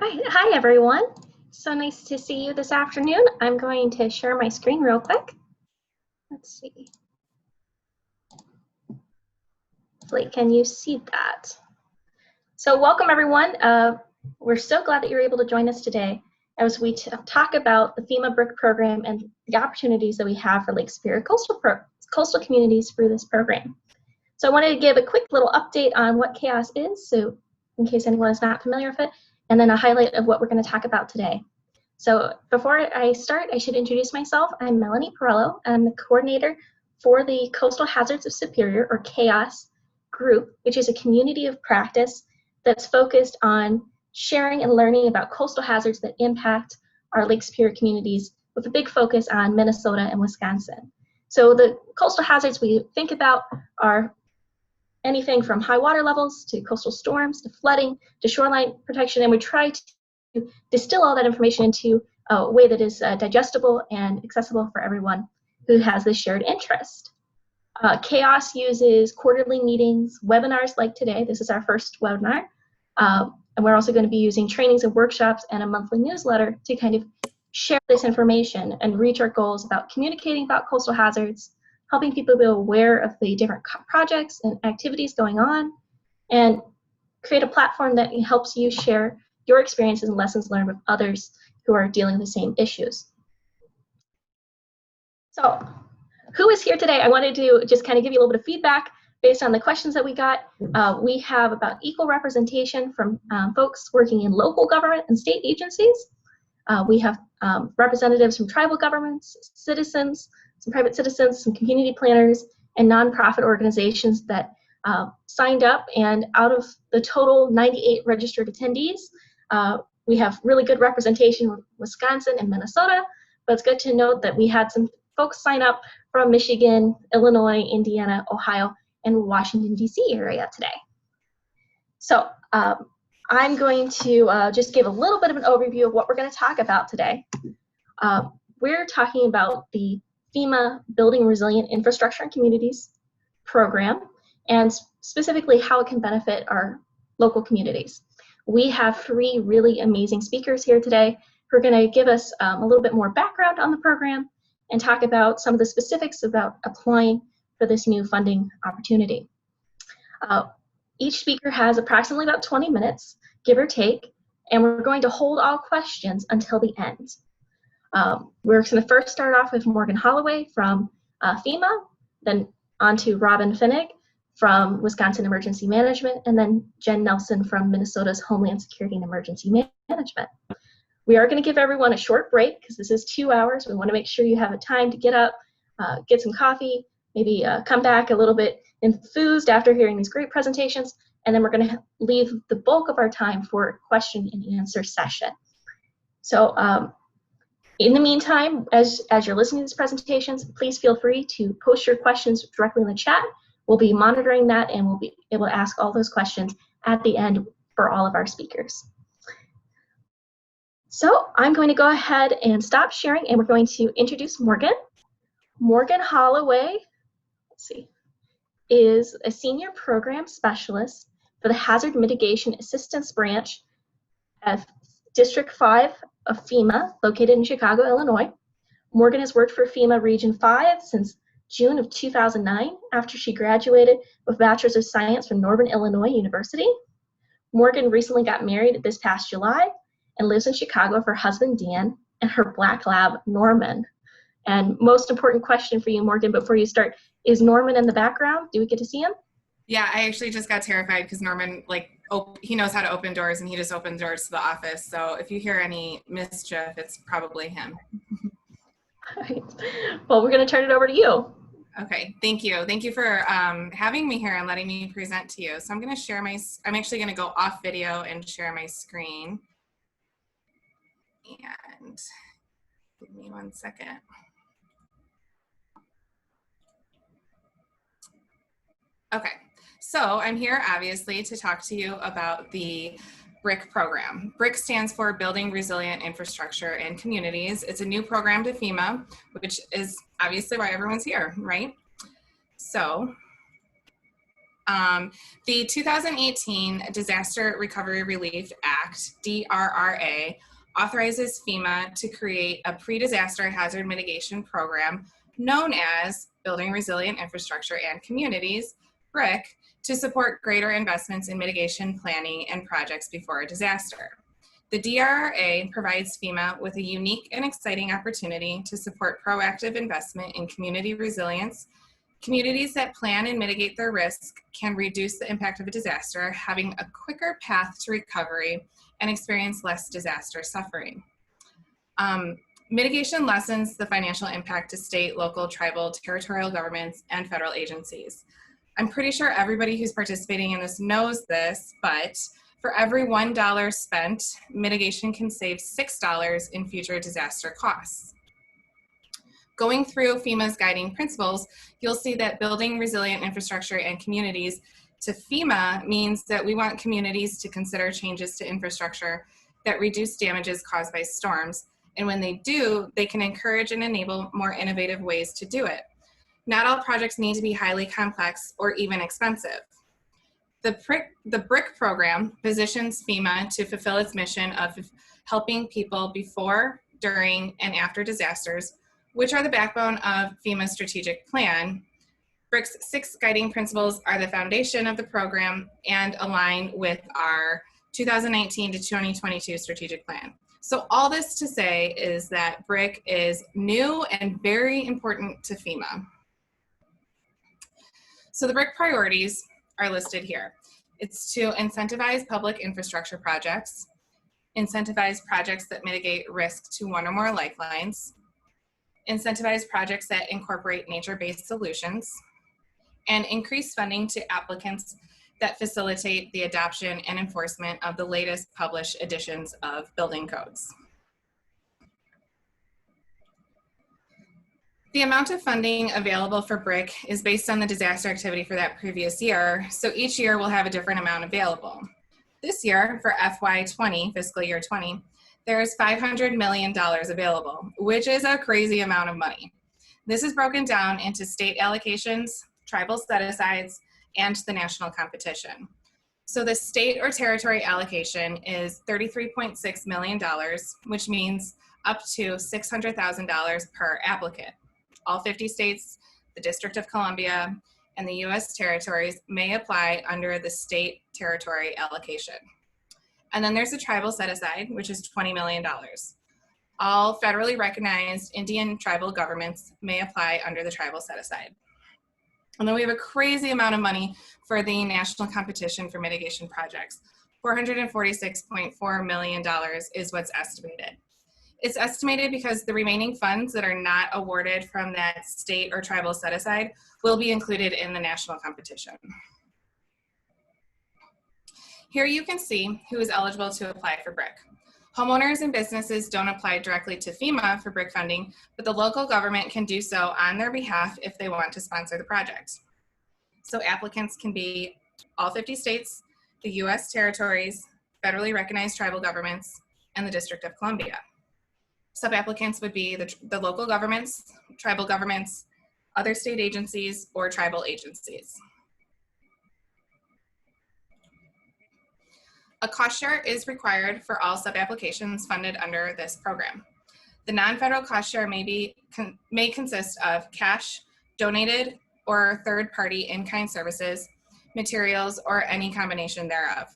Hi everyone. So nice to see you this afternoon. I'm going to share my screen real quick. Let's see. Hopefully, can you see that? So welcome everyone. We're so glad that you're able to join us today as we talk about the FEMA BRIC program and the opportunities that we have for Lake Superior coastal communities through this program. So I wanted to give a quick little update on what CHAOS is, so in case anyone is not familiar with it, and then a highlight of what we're going to talk about today. So before I start, I should introduce myself. I'm Melanie Perello. I'm the coordinator for the Coastal Hazards of Superior, or CHAOS group, which is a community of practice that's focused on sharing and learning about coastal hazards that impact our Lake Superior communities, with a big focus on Minnesota and Wisconsin. So the coastal hazards we think about are anything from high water levels to coastal storms to flooding to shoreline protection, and we try to distill all that information into a way that is digestible and accessible for everyone who has this shared interest. CHAOS uses quarterly meetings, webinars like today. This is our first webinar. And we're also going to be using trainings and workshops and a monthly newsletter to kind of share this information and reach our goals about communicating about coastal hazards, helping people be aware of the different projects and activities going on, and create a platform that helps you share your experiences and lessons learned with others who are dealing with the same issues. So who is here today? I wanted to just kind of give you a little bit of feedback based on the questions that we got. We have about equal representation from folks working in local government and state agencies. We have representatives from tribal governments, citizens, some private citizens, some community planners, and nonprofit organizations that signed up. And out of the total 98 registered attendees, we have really good representation with Wisconsin and Minnesota, but it's good to note that we had some folks sign up from Michigan, Illinois, Indiana, Ohio, and Washington, D.C. area today. So I'm going to just give a little bit of an overview of what we're going to talk about today. We're talking about the FEMA Building Resilient Infrastructure and Communities program, and specifically how it can benefit our local communities. We have three really amazing speakers here today who are going to give us a little bit more background on the program and talk about some of the specifics about applying for this new funding opportunity. Each speaker has approximately about 20 minutes, give or take, and we're going to hold all questions until the end. We're going to first start off with Morgan Holloway from FEMA, then on to Robin Finnig from Wisconsin Emergency Management, and then Jen Nelson from Minnesota's Homeland Security and Emergency Management. We are going to give everyone a short break because this is 2 hours. We want to make sure you have a time to get up, get some coffee, maybe come back a little bit enthused after hearing these great presentations, and then we're going to leave the bulk of our time for a question and answer session. So in the meantime, as you're listening to these presentations, please feel free to post your questions directly in the chat. We'll be monitoring that, and we'll be able to ask all those questions at the end for all of our speakers. So I'm going to go ahead and stop sharing, and we're going to introduce Morgan. Morgan Holloway, let's see, is a senior program specialist for the Hazard Mitigation Assistance Branch of District 5 of FEMA, located in Chicago, Illinois. Morgan has worked for FEMA Region 5 since June of 2009 after she graduated with Bachelor's of Science from Northern Illinois University. Morgan recently got married this past July and lives in Chicago with her husband, Dan, and her black lab, Norman. And most important question for you, Morgan, before you start, is Norman in the background? Do we get to see him? Yeah, I actually just got terrified because Norman, he knows how to open doors, and he just opened doors to the office. So if you hear any mischief, it's probably him. All right. Well, we're going to turn it over to you. Okay, thank you. Thank you for having me here and letting me present to you. So I'm going to share I'm actually going to go off video and share my screen. And give me 1 second. Okay, so I'm here obviously to talk to you about the BRIC program. BRIC stands for Building Resilient Infrastructure and Communities. It's a new program to FEMA, which is obviously why everyone's here, right? So The 2018 Disaster Recovery Relief Act, DRRA, authorizes FEMA to create a pre-disaster hazard mitigation program known as Building Resilient Infrastructure and Communities, BRIC, to support greater investments in mitigation planning and projects before a disaster. The DRRA provides FEMA with a unique and exciting opportunity to support proactive investment in community resilience. Communities that plan and mitigate their risk can reduce the impact of a disaster, having a quicker path to recovery and experience less disaster suffering. Mitigation lessens the financial impact to state, local, tribal, territorial governments, and federal agencies. I'm pretty sure everybody who's participating in this knows this, but for every $1 spent, mitigation can save $6 in future disaster costs. Going through FEMA's guiding principles, you'll see that building resilient infrastructure and communities to FEMA means that we want communities to consider changes to infrastructure that reduce damages caused by storms. And when they do, they can encourage and enable more innovative ways to do it. Not all projects need to be highly complex or even expensive. The BRIC program positions FEMA to fulfill its mission of helping people before, during, and after disasters, which are the backbone of FEMA's strategic plan. BRIC's 6 guiding principles are the foundation of the program and align with our 2019 to 2022 strategic plan. So all this to say is that BRIC is new and very important to FEMA. So the BRIC priorities are listed here. It's to incentivize public infrastructure projects, incentivize projects that mitigate risk to one or more lifelines, incentivize projects that incorporate nature-based solutions, and increase funding to applicants that facilitate the adoption and enforcement of the latest published editions of building codes. The amount of funding available for BRIC is based on the disaster activity for that previous year, so each year will have a different amount available. This year, for FY20, fiscal year 20, there's $500 million available, which is a crazy amount of money. This is broken down into state allocations, tribal set-asides, and the national competition. So the state or territory allocation is $33.6 million, which means up to $600,000 per applicant. All 50 states, the District of Columbia, and the U.S. territories may apply under the state territory allocation. And then there's the tribal set-aside, which is $20 million. All federally recognized Indian tribal governments may apply under the tribal set-aside. And then we have a crazy amount of money for the national competition for mitigation projects. $446.4 million is what's estimated. It's estimated because the remaining funds that are not awarded from that state or tribal set-aside will be included in the national competition. Here you can see who is eligible to apply for BRIC. Homeowners and businesses don't apply directly to FEMA for BRIC funding, but the local government can do so on their behalf if they want to sponsor the project. So applicants can be all 50 states, the U.S. territories, federally recognized tribal governments, and the District of Columbia. Sub-applicants would be the local governments, tribal governments, other state agencies, or tribal agencies. A cost share is required for all sub-applications funded under this program. The non-federal cost share may consist of cash, donated, or third-party in-kind services, materials, or any combination thereof.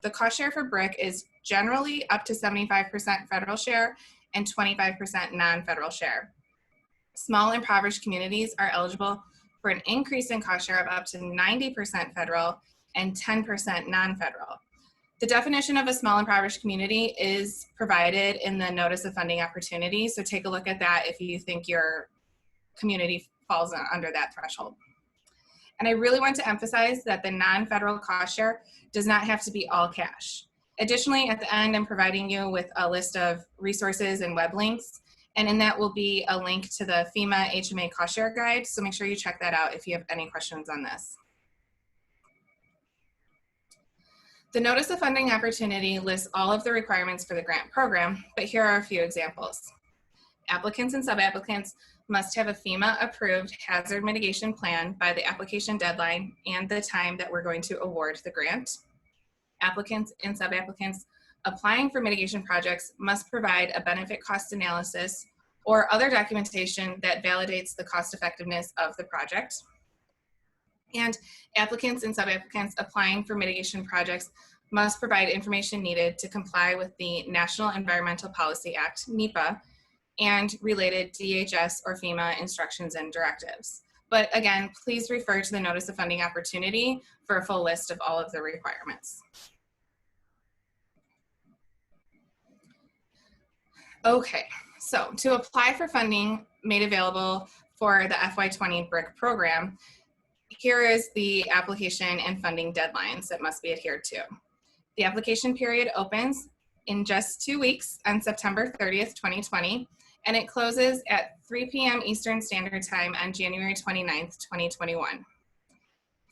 The cost share for BRIC is generally up to 75% federal share and 25% non-federal share. Small impoverished communities are eligible for an increase in cost share of up to 90% federal and 10% non-federal. The definition of a small impoverished community is provided in the Notice of Funding Opportunity, so take a look at that if you think your community falls under that threshold. And I really want to emphasize that the non-federal cost share does not have to be all cash. Additionally, at the end, I'm providing you with a list of resources and web links, and in that will be a link to the FEMA HMA cost share guide, so make sure you check that out if you have any questions on this. The Notice of Funding Opportunity lists all of the requirements for the grant program, but here are a few examples. Applicants and sub-applicants must have a FEMA-approved hazard mitigation plan by the application deadline and the time that we're going to award the grant. Applicants and sub-applicants applying for mitigation projects must provide a benefit cost analysis or other documentation that validates the cost effectiveness of the project. And applicants and sub-applicants applying for mitigation projects must provide information needed to comply with the National Environmental Policy Act, NEPA, and related DHS or FEMA instructions and directives. But again, please refer to the Notice of Funding Opportunity for a full list of all of the requirements. Okay, so to apply for funding made available for the FY20 BRIC program, here is the application and funding deadlines that must be adhered to. The application period opens in just 2 weeks on September 30th, 2020, and it closes at 3 p.m. Eastern Standard Time on January 29th, 2021.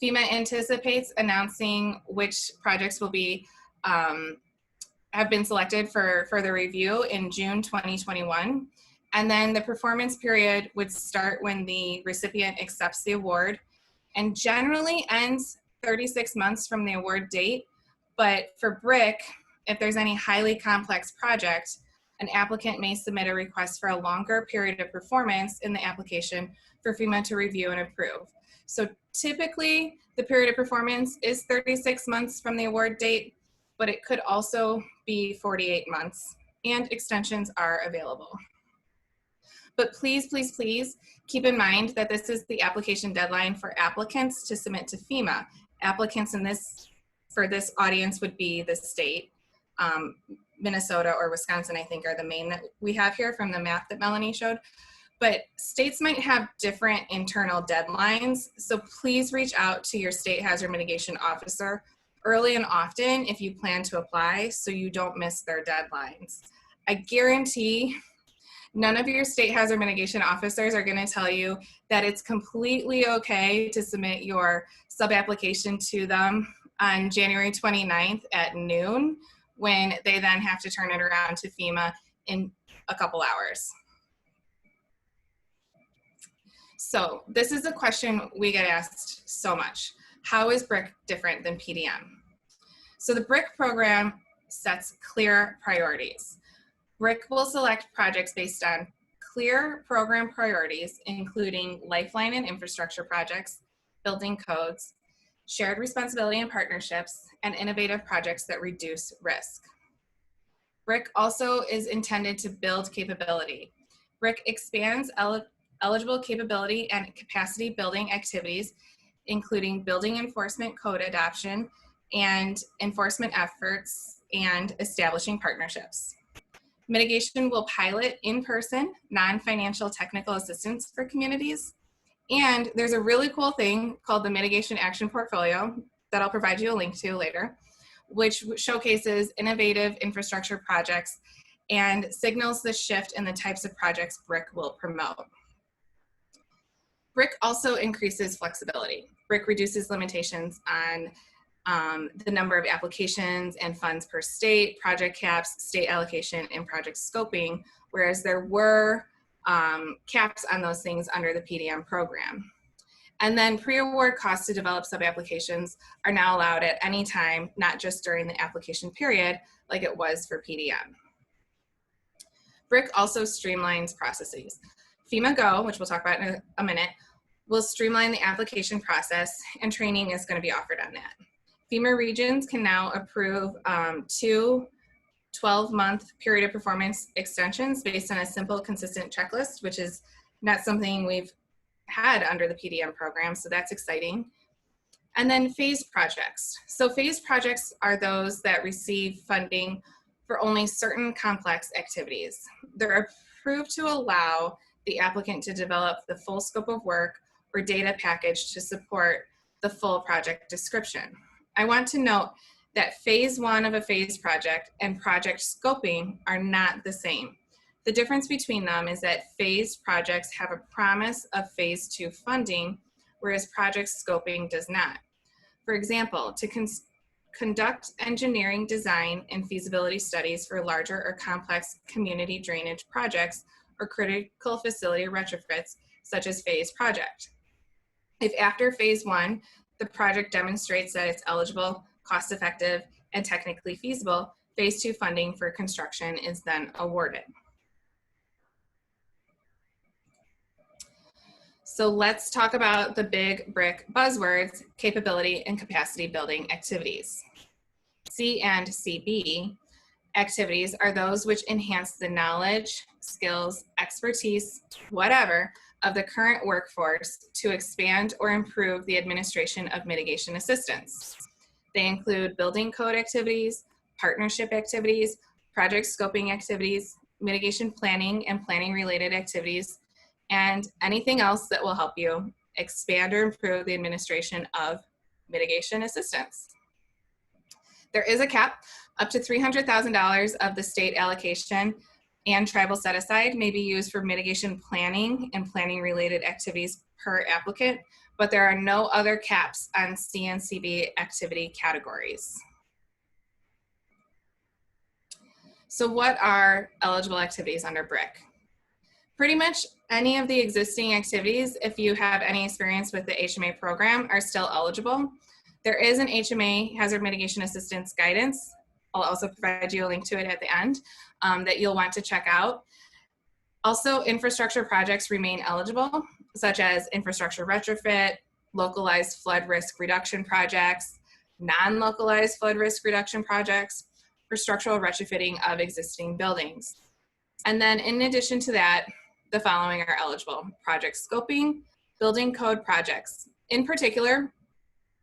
FEMA anticipates announcing which projects will be have been selected for further review in June 2021. And then the performance period would start when the recipient accepts the award and generally ends 36 months from the award date. But for BRIC, if there's any highly complex project, an applicant may submit a request for a longer period of performance in the application for FEMA to review and approve. So typically, the period of performance is 36 months from the award date, but it could also be 48 months, and extensions are available. But please, please, please keep in mind that this is the application deadline for applicants to submit to FEMA. Applicants for this audience would be the state. Minnesota or Wisconsin, I think, are the main that we have here from the map that Melanie showed. But states might have different internal deadlines, so please reach out to your state hazard mitigation officer early and often if you plan to apply so you don't miss their deadlines. I guarantee none of your state hazard mitigation officers are going to tell you that it's completely okay to submit your sub-application to them on January 29th at noon, when they then have to turn it around to FEMA in a couple hours. So this is a question we get asked so much. How is BRIC different than PDM? So the BRIC program sets clear priorities. BRIC will select projects based on clear program priorities, including lifeline and infrastructure projects, building codes, shared responsibility and partnerships, and innovative projects that reduce risk. BRIC also is intended to build capability. BRIC expands eligible capability and capacity building activities, including building enforcement code adoption and enforcement efforts and establishing partnerships. Mitigation will pilot in-person, non-financial technical assistance for communities. And there's a really cool thing called the Mitigation Action Portfolio that I'll provide you a link to later, which showcases innovative infrastructure projects and signals the shift in the types of projects BRIC will promote. BRIC also increases flexibility. BRIC reduces limitations on the number of applications and funds per state, project caps, state allocation, and project scoping, whereas there were caps on those things under the PDM program. And then pre-award costs to develop sub-applications are now allowed at any time, not just during the application period, like it was for PDM. BRIC also streamlines processes. FEMA Go, which we'll talk about in a minute, will streamline the application process, and training is going to be offered on that. FEMA regions can now approve 2 12-month period of performance extensions based on a simple, consistent checklist, which is not something we've had under the PDM program, so that's exciting. And then phased projects. So phased projects are those that receive funding for only certain complex activities. They're approved to allow the applicant to develop the full scope of work or data package to support the full project description. I want to note that phase 1 of a phased project and project scoping are not the same. The difference between them is that phased projects have a promise of phase 2 funding, whereas project scoping does not. For example, to conduct engineering, design, and feasibility studies for larger or complex community drainage projects or critical facility retrofits, such as phase project. If after phase 1, the project demonstrates that it's eligible, cost-effective, and technically feasible, phase 2 funding for construction is then awarded. So let's talk about the big BRIC buzzwords, capability and capacity building activities. C and CB activities are those which enhance the knowledge, skills, expertise, whatever, of the current workforce to expand or improve the administration of mitigation assistance. They include building code activities, partnership activities, project scoping activities, mitigation planning and planning related activities, and anything else that will help you expand or improve the administration of mitigation assistance. There is a cap. Up to $300,000 of the state allocation and tribal set aside may be used for mitigation planning and planning related activities per applicant, but there are no other caps on CNCB activity categories. So what are eligible activities under BRIC? Pretty much any of the existing activities, if you have any experience with the HMA program, are still eligible. There is an HMA hazard mitigation assistance guidance. I'll also provide you a link to it at the end that you'll want to check out. Also, infrastructure projects remain eligible, such as infrastructure retrofit, localized flood risk reduction projects, non-localized flood risk reduction projects, or structural retrofitting of existing buildings. And then in addition to that, the following are eligible: project scoping, building code projects. In particular,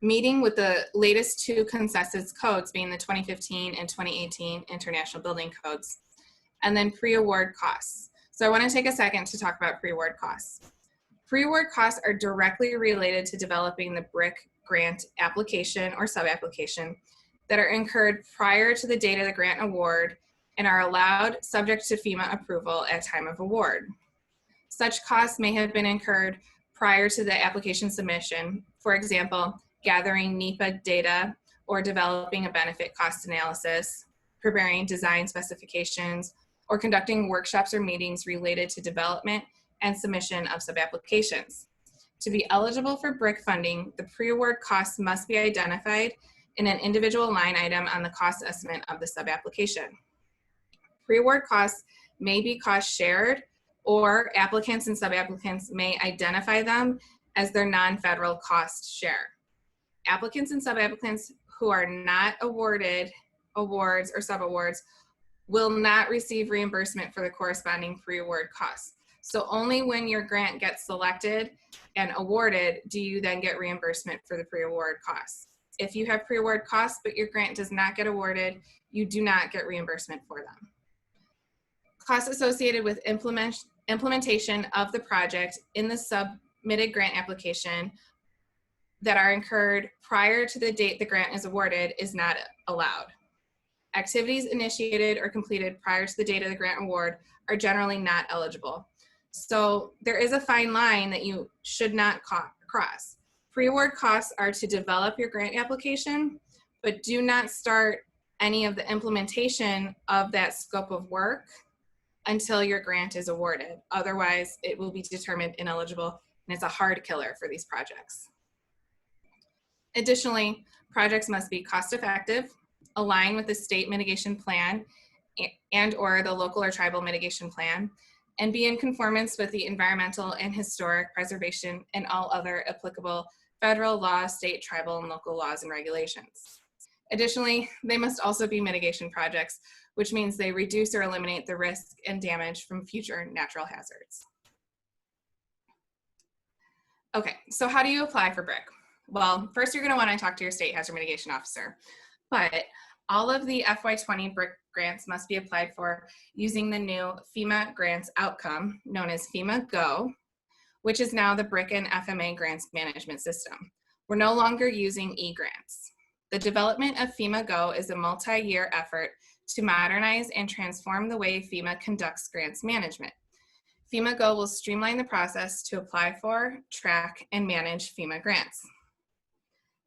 meeting with the latest 2 consensus codes, being the 2015 and 2018 International Building Codes, and then pre-award costs. So I want to take a second to talk about pre-award costs. Pre-award costs are directly related to developing the BRIC grant application or sub-application that are incurred prior to the date of the grant award and are allowed subject to FEMA approval at time of award. Such costs may have been incurred prior to the application submission. For example, gathering NEPA data or developing a benefit cost analysis, preparing design specifications, or conducting workshops or meetings related to development and submission of sub-applications. To be eligible for BRIC funding, the pre-award costs must be identified in an individual line item on the cost estimate of the sub-application. Pre-award costs may be cost shared, or applicants and sub-applicants may identify them as their non-federal cost share. Applicants and sub-applicants who are not awarded awards or sub-awards will not receive reimbursement for the corresponding pre-award costs. So only when your grant gets selected and awarded do you then get reimbursement for the pre-award costs. If you have pre-award costs but your grant does not get awarded, you do not get reimbursement for them. Costs associated with implementation of the project in the submitted grant application that are incurred prior to the date the grant is awarded is not allowed. Activities initiated or completed prior to the date of the grant award are generally not eligible. So there is a fine line that you should not cross. Pre-award costs are to develop your grant application, but do not start any of the implementation of that scope of work until your grant is awarded. Otherwise, it will be determined ineligible, and it's a hard killer for these projects. Additionally, projects must be cost-effective, align with the state mitigation plan and or the local or tribal mitigation plan, and be in conformance with the environmental and historic preservation and all other applicable federal law, state, tribal, and local laws and regulations. Additionally, they must also be mitigation projects, which means they reduce or eliminate the risk and damage from future natural hazards. Okay, so how do you apply for BRIC? Well, first you're going to want to talk to your state hazard mitigation officer, but all of the FY20 BRIC grants must be applied for using the new FEMA grants outcome known as FEMA Go, which is now the BRIC and FMA grants management system. We're no longer using e-grants. The development of FEMA Go is a multi-year effort to modernize and transform the way FEMA conducts grants management. FEMA Go will streamline the process to apply for, track, and manage FEMA grants.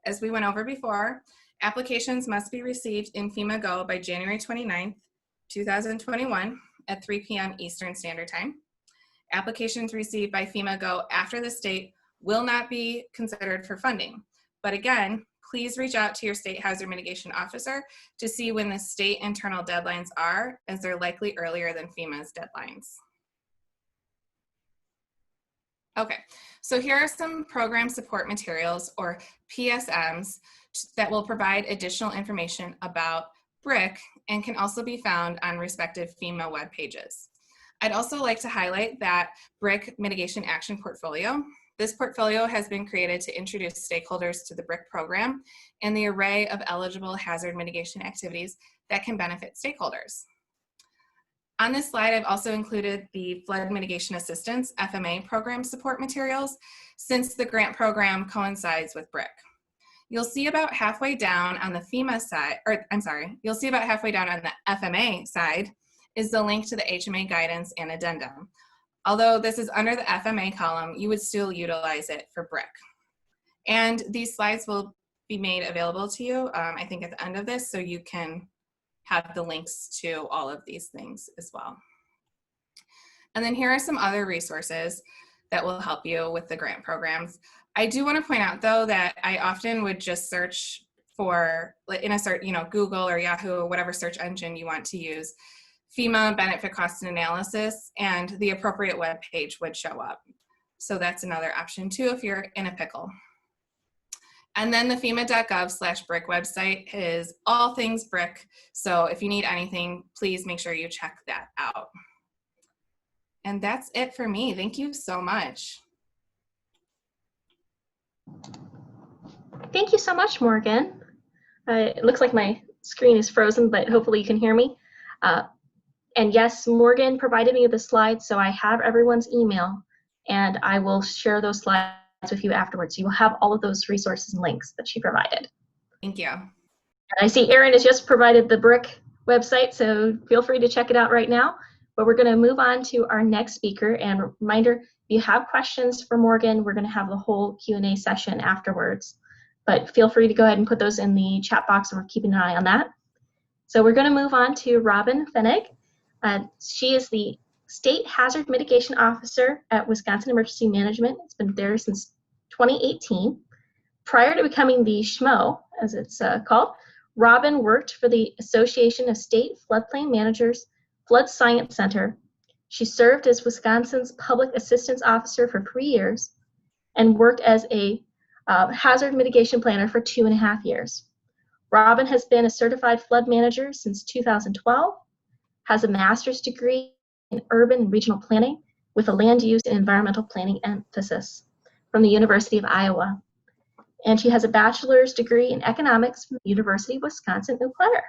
As we went over before, applications must be received in FEMA Go by January 29th, 2021 at 3 p.m. Eastern Standard Time. Applications received by FEMA Go after the state will not be considered for funding. But again, please reach out to your state hazard mitigation officer to see when the state internal deadlines are, as they're likely earlier than FEMA's deadlines. Okay, so here are some program support materials, or PSMs, that will provide additional information about BRIC and can also be found on respective FEMA web pages. I'd also like to highlight that BRIC Mitigation Action Portfolio. This portfolio has been created to introduce stakeholders to the BRIC program and the array of eligible hazard mitigation activities that can benefit stakeholders. On this slide, I've also included the Flood Mitigation Assistance, FMA, program support materials, since the grant program coincides with BRIC. You'll see about halfway down on the FEMA side, you'll see about halfway down on the FMA side is the link to the HMA guidance and addendum. Although this is under the FMA column, you would still utilize it for BRIC. And these slides will be made available to you, I think at the end of this, so you can have the links to all of these things as well. And then here are some other resources that will help you with the grant programs. I do want to point out though that I often would just search for, in a search, Google or Yahoo or whatever search engine you want to use, FEMA benefit cost and analysis, and the appropriate web page would show up. So that's another option too if you're in a pickle. And then the FEMA.gov/BRIC website is all things BRIC. So if you need anything, please make sure you check that out. And that's it for me. Thank you so much. Thank you so much, Morgan. It looks like my screen is frozen, but hopefully you can hear me. And yes, Morgan provided me with the slides, so I have everyone's email, and I will share those slides with you afterwards. You will have all of those resources and links that she provided. Thank you. And I see Erin has just provided the BRIC website, so feel free to check it out right now. But we're going to move on to our next speaker. And reminder, if you have questions for Morgan, we're going to have the whole Q&A session afterwards. But feel free to go ahead and put those in the chat box, and we're keeping an eye on that. So we're going to move on to Robin Fenig. She is the State Hazard Mitigation Officer at Wisconsin Emergency Management. It's been there since 2018. Prior to becoming the SHMO, as it's called, Robin worked for the Association of State Floodplain Managers Flood Science Center. She served as Wisconsin's Public Assistance Officer for 3 years and worked as a hazard mitigation planner for 2.5 years. Robin has been a certified flood manager since 2012, has a master's degree in urban and regional planning with a land use and environmental planning emphasis from the University of Iowa. And she has a bachelor's degree in economics from the University of Wisconsin-Eau Claire.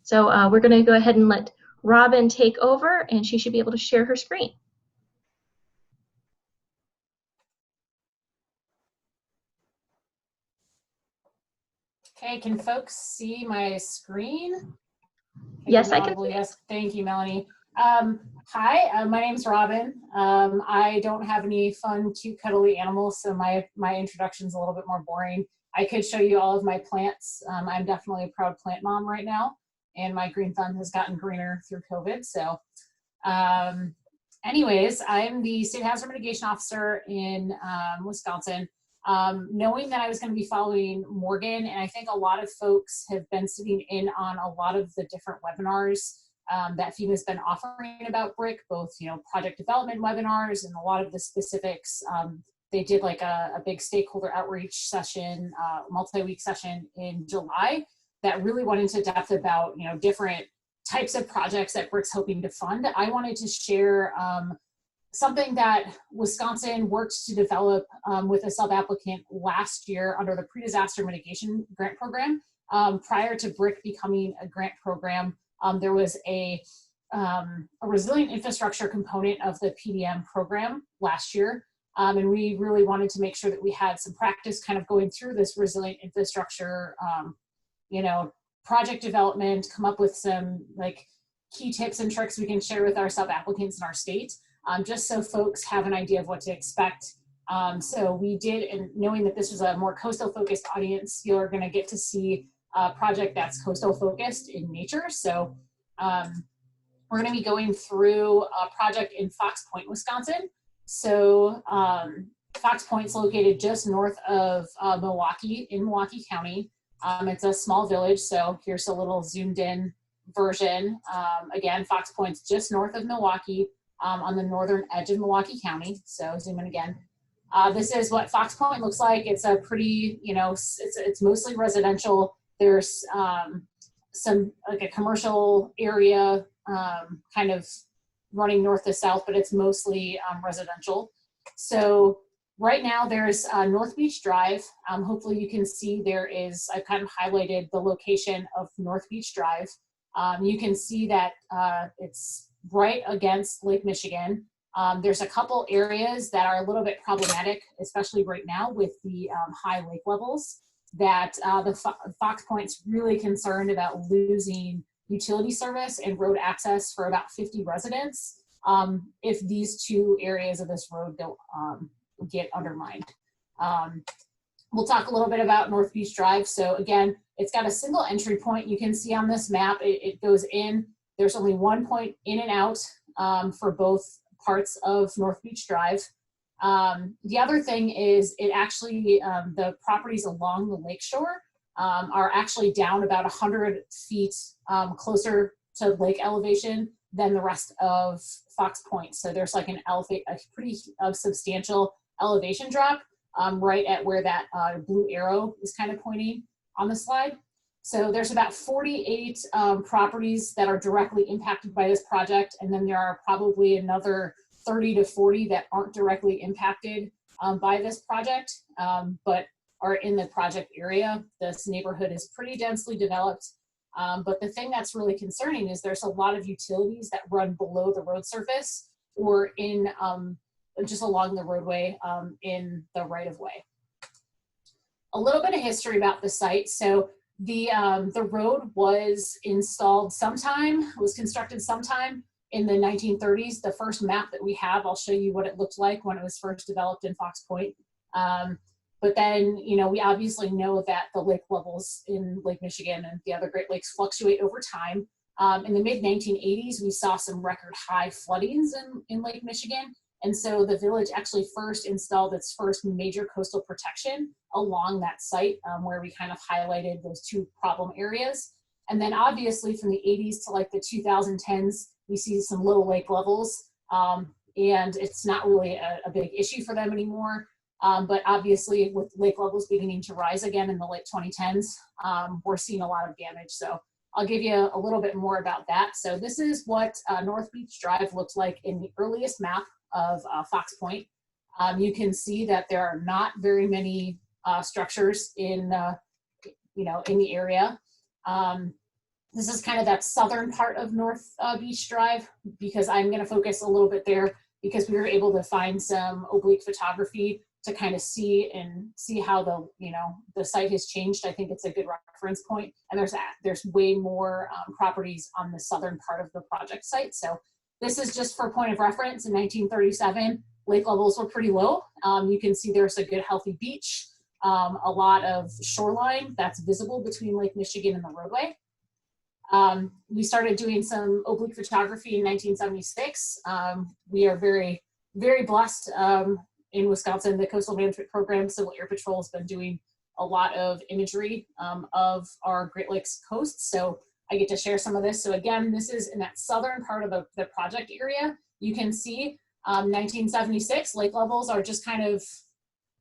So we're going to go ahead and let Robin take over, and she should be able to share her screen. Okay, can folks see my screen? Yes, I can. Yes, thank you, Melanie. Hi, my name's Robin. I don't have any fun, cute, cuddly animals, so my introduction's a little bit more boring. I could show you all of my plants. I'm definitely a proud plant mom right now, and my green thumb has gotten greener through COVID. So anyways, I'm the State Hazard Mitigation Officer in Wisconsin. Knowing that I was going to be following Morgan, and I think a lot of folks have been sitting in on a lot of the different webinars that FEMA's been offering about BRIC, both project development webinars and a lot of the specifics. They did like a big stakeholder outreach session, multi-week session in July that really went into depth about different types of projects that BRIC's hoping to fund. I wanted to share something that Wisconsin worked to develop with a sub-applicant last year under the Pre-Disaster Mitigation Grant Program. Prior to BRIC becoming a grant program, there was a resilient infrastructure component of the PDM program last year. And we really wanted to make sure that we had some practice kind of going through this resilient infrastructure, project development, come up with some like key tips and tricks we can share with our sub-applicants in our state. Just so folks have an idea of what to expect. So we did, and knowing that this was a more coastal focused audience, you're gonna get to see a project that's coastal focused in nature. So We're going to be going through a project in Fox Point, Wisconsin. So Fox Point's located just north of Milwaukee in Milwaukee County. It's a small village, so here's a little zoomed in version. Again, Fox Point's just north of Milwaukee on the northern edge of Milwaukee County. So zoom in again. This is what Fox Point looks like. It's a pretty, it's mostly residential. There's some like a commercial area kind of running north to south, but it's mostly residential. So right now there's North Beach Drive. Hopefully you can see there is, I've kind of highlighted the location of North Beach Drive. You can see that it's right against Lake Michigan. There's a couple areas that are a little bit problematic, especially right now with the high lake levels, that Fox Point's really concerned about losing utility service and road access for about 50 residents if these two areas of this road don't get undermined. We'll talk a little bit about North Beach Drive. So again, it's got a single entry point. You can see on this map, it goes in. There's only one point in and out for both parts of North Beach Drive. The other thing is it actually, the properties along the lakeshore are actually down about 100 feet closer to lake elevation than the rest of Fox Point. So there's like a pretty substantial elevation drop right at where that blue arrow is kind of pointing on the slide. So there's about 48 properties that are directly impacted by this project, and then there are probably another 30 to 40 that aren't directly impacted by this project, but are in the project area. This neighborhood is pretty densely developed, but the thing that's really concerning is there's a lot of utilities that run below the road surface or in just along the roadway in the right of way. A little bit of history about the site. So the road was installed sometime, was constructed sometime in the 1930s. The first map that we have, I'll show you what it looked like when it was first developed in Fox Point. But then, we obviously know that the lake levels in Lake Michigan and the other Great Lakes fluctuate over time. In the mid 1980s, we saw some record high floodings in Lake Michigan. And so the village actually first installed its first major coastal protection along that site where we kind of highlighted those two problem areas. And then obviously from the 80s to like the 2010s, we see some low lake levels and it's not really a big issue for them anymore. But obviously with lake levels beginning to rise again in the late 2010s, we're seeing a lot of damage. So I'll give you a little bit more about that. So this is what North Beach Drive looked like in the earliest map of Fox Point. You can see that there are not very many structures in in the area. This is kind of that southern part of North Beach Drive, because I'm going to focus a little bit there because we were able to find some oblique photography to kind of see how the site has changed. I think it's a good reference point, and there's way more properties on the southern part of the project site. So this is just for point of reference. In 1937, lake levels were pretty low. You can see there's a good healthy beach, a lot of shoreline that's visible between Lake Michigan and the roadway. We started doing some oblique photography in 1976. We are very, very blessed in Wisconsin. The Coastal Management Program, Civil Air Patrol, has been doing a lot of imagery of our Great Lakes coast. So I get to share some of this. So again, this is in that southern part of the project area. You can see 1976 lake levels are just kind of,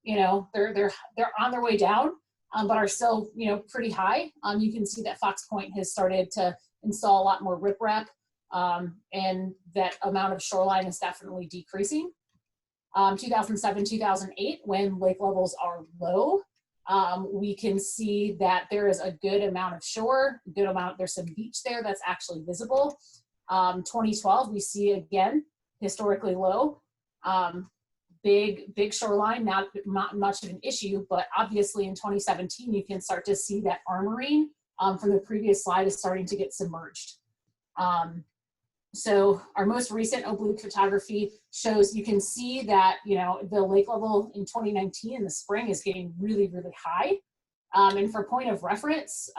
they're on their way down, but are still, pretty high. You can see that Fox Point has started to install a lot more riprap, and that amount of shoreline is definitely decreasing. 2007, 2008, when lake levels are low, we can see that there is a good amount of shore, there's some beach there that's actually visible. 2012, we see again, historically low, big shoreline, not much of an issue, but obviously in 2017, you can start to see that armoring from the previous slide is starting to get submerged. So our most recent oblique photography shows, you can see that, the lake level in 2019 in the spring is getting really, really high. And for point of reference,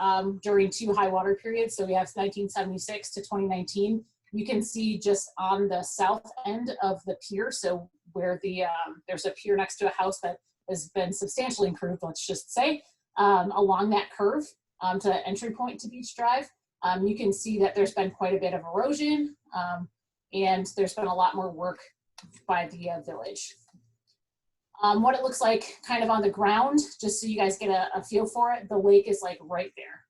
during two high water periods, so we have 1976 to 2019, You can see just on the south end of the pier, so where the there's a pier next to a house that has been substantially improved, let's just say, along that curve to the entry point to Beach Drive. You can see that there's been quite a bit of erosion, and there's been a lot more work by the village. What it looks like kind of on the ground, just so you guys get a feel for it, the lake is like right there.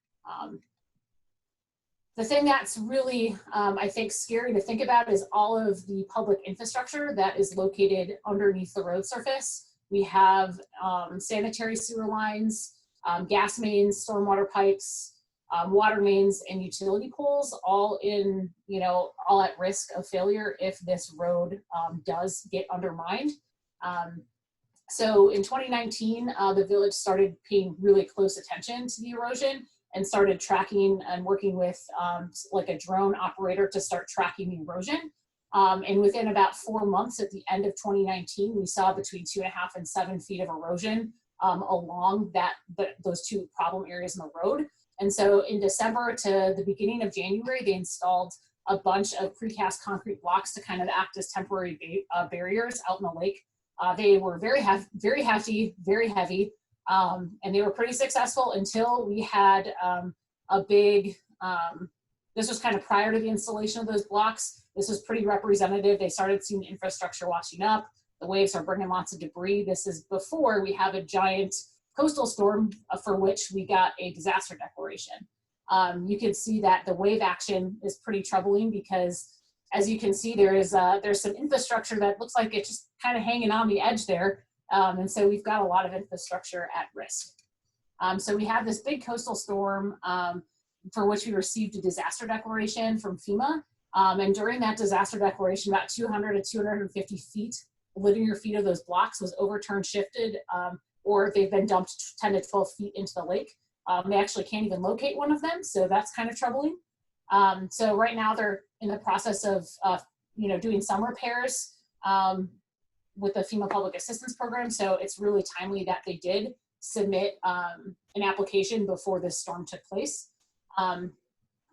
The thing that's really, I think, scary to think about is all of the public infrastructure that is located underneath the road surface. We have sanitary sewer lines, gas mains, stormwater pipes, water mains, and utility poles, all in, all at risk of failure if this road does get undermined. So in 2019, the village started paying really close attention to the erosion and started tracking and working with like a drone operator to start tracking the erosion. And within about 4 months at the end of 2019, we saw between 2.5 and 7 feet of erosion along those two problem areas in the road. And so in December to the beginning of January, they installed a bunch of precast concrete blocks to kind of act as temporary barriers out in the lake. They were very hefty, very heavy, and they were pretty successful until we had a big, this was kind of prior to the installation of those blocks. This was pretty representative. They started seeing infrastructure washing up. The waves are bringing lots of debris. This is before we have a giant coastal storm for which we got a disaster declaration. You can see that the wave action is pretty troubling because, as you can see, there's some infrastructure that looks like it's just kind of hanging on the edge there. And so we've got a lot of infrastructure at risk. So we have this big coastal storm for which we received a disaster declaration from FEMA. And during that disaster declaration, about 200 to 250 linear feet of those blocks was overturned, shifted, or they've been dumped 10 to 12 feet into the lake. They actually can't even locate one of them, so that's kind of troubling. So right now they're in the process of doing some repairs with the FEMA Public Assistance Program. So it's really timely that they did submit an application before this storm took place.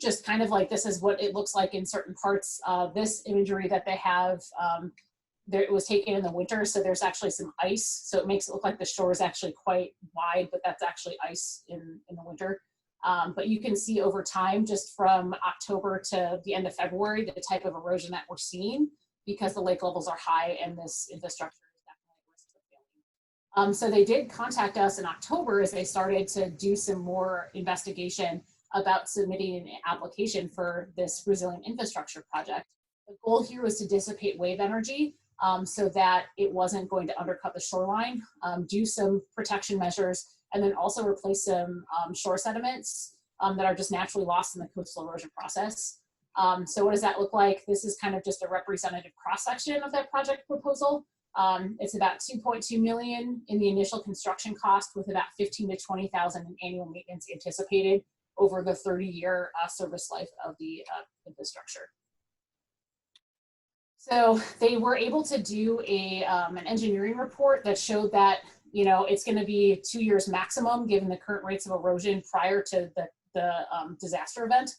Just kind of like this is what it looks like in certain parts. This imagery that they have, it was taken in the winter, so there's actually some ice. So it makes it look like the shore is actually quite wide, but that's actually ice in the winter. But you can see over time, just from October to the end of February, the type of erosion that we're seeing because the lake levels are high and this infrastructure is definitely at risk of failing. So they did contact us in October as they started to do some more investigation about submitting an application for this resilient infrastructure project. The goal here was to dissipate wave energy so that it wasn't going to undercut the shoreline, do some protection measures, and then also replace some shore sediments that are just naturally lost in the coastal erosion process. So what does that look like? This is kind of just a representative cross-section of that project proposal. It's about $2.2 million in the initial construction cost with about $15,000 to $20,000 in annual maintenance anticipated over the 30-year service life of the infrastructure. So they were able to do an engineering report that showed that it's going to be 2 years maximum given the current rates of erosion prior to the disaster event.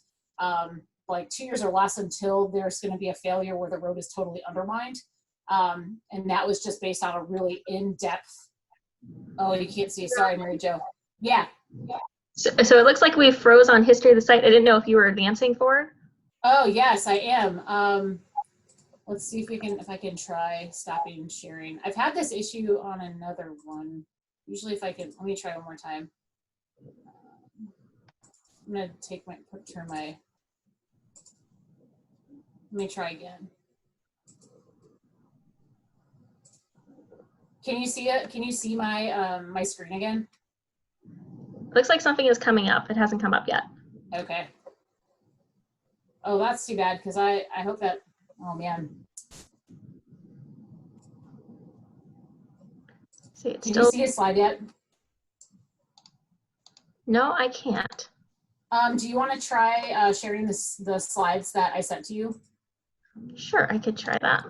Like 2 years or less until there's going to be a failure where the road is totally undermined. And that was just based on a really in-depth, oh, you can't see, sorry, Mary Jo. Yeah. So it looks like we froze on history of the site. I didn't know if you were advancing forward. Oh, yes, I am. Let's see if I can try stopping sharing. I've had this issue on another one. Usually if I can, let me try one more time. I'm gonna let me try again. Can you see it? Can you see my my screen again? Looks like something is coming up. It hasn't come up yet. Okay. Oh, that's too bad because I hope that, oh man. See, it's Can still... you see a slide yet? No, I can't. Do you want to try sharing the slides that I sent to you? Sure, I could try that.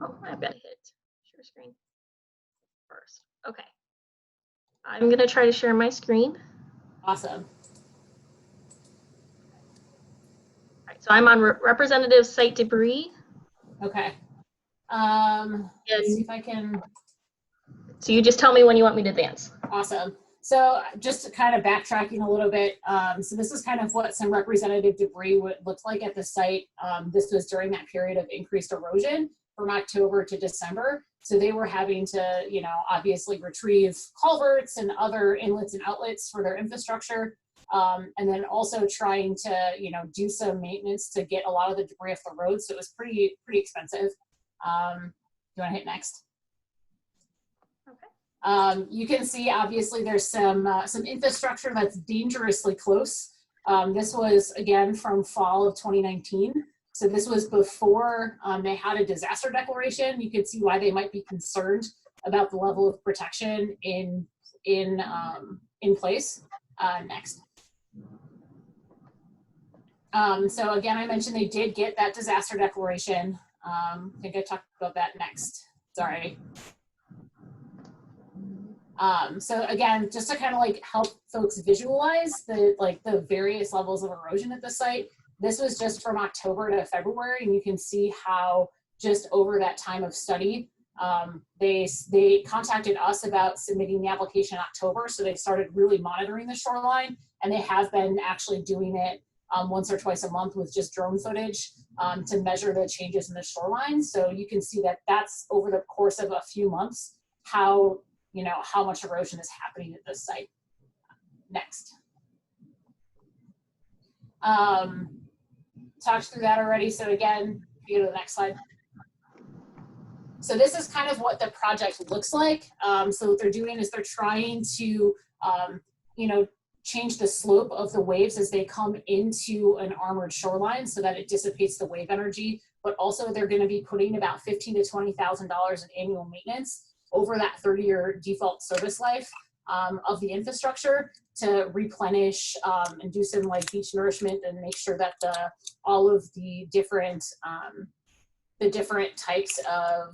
Oh, I've got to hit share screen first. Okay. I'm going to try to share my screen. Awesome. I So I'm on representative site debris. Okay. Let's see if I can. So you just tell me when you want me to advance. Awesome. So just kind of backtracking a little bit. So this is kind of what some representative debris looked like at the site. This was during that period of increased erosion from October to December. So they were having to, you know, obviously retrieve culverts and other inlets and outlets for their infrastructure. And then also trying to, you know, do some maintenance to get a lot of the debris off the road. So it was pretty expensive. You want to hit next? You can see obviously there's some infrastructure that's dangerously close. This was again from fall of 2019. So this was before they had a disaster declaration. You can see why they might be concerned about the level of protection in place. Next. So again, I mentioned they did get that disaster declaration. I think I talked about that next. Sorry. So again, just to kind of like help folks visualize the various levels of erosion at the site, this was just from October to February, and you can see how just over that time of study, they contacted us about submitting the application in October, so they started really monitoring the shoreline, and they have been actually doing it once or twice a month with just drone footage to measure the changes in the shoreline. So you can see that that's over the course of a few months, how much erosion is happening at this site. Next. Talked through that already. So again, if you go to the next slide. So this is kind of what the project looks like. So what they're doing is they're trying to, change the slope of the waves as they come into an armored shoreline so that it dissipates the wave energy. But also they're going to be putting about $15,000 to $20,000 in annual maintenance over that 30-year default service life of the infrastructure to replenish and do some like beach nourishment and make sure that all of the different types of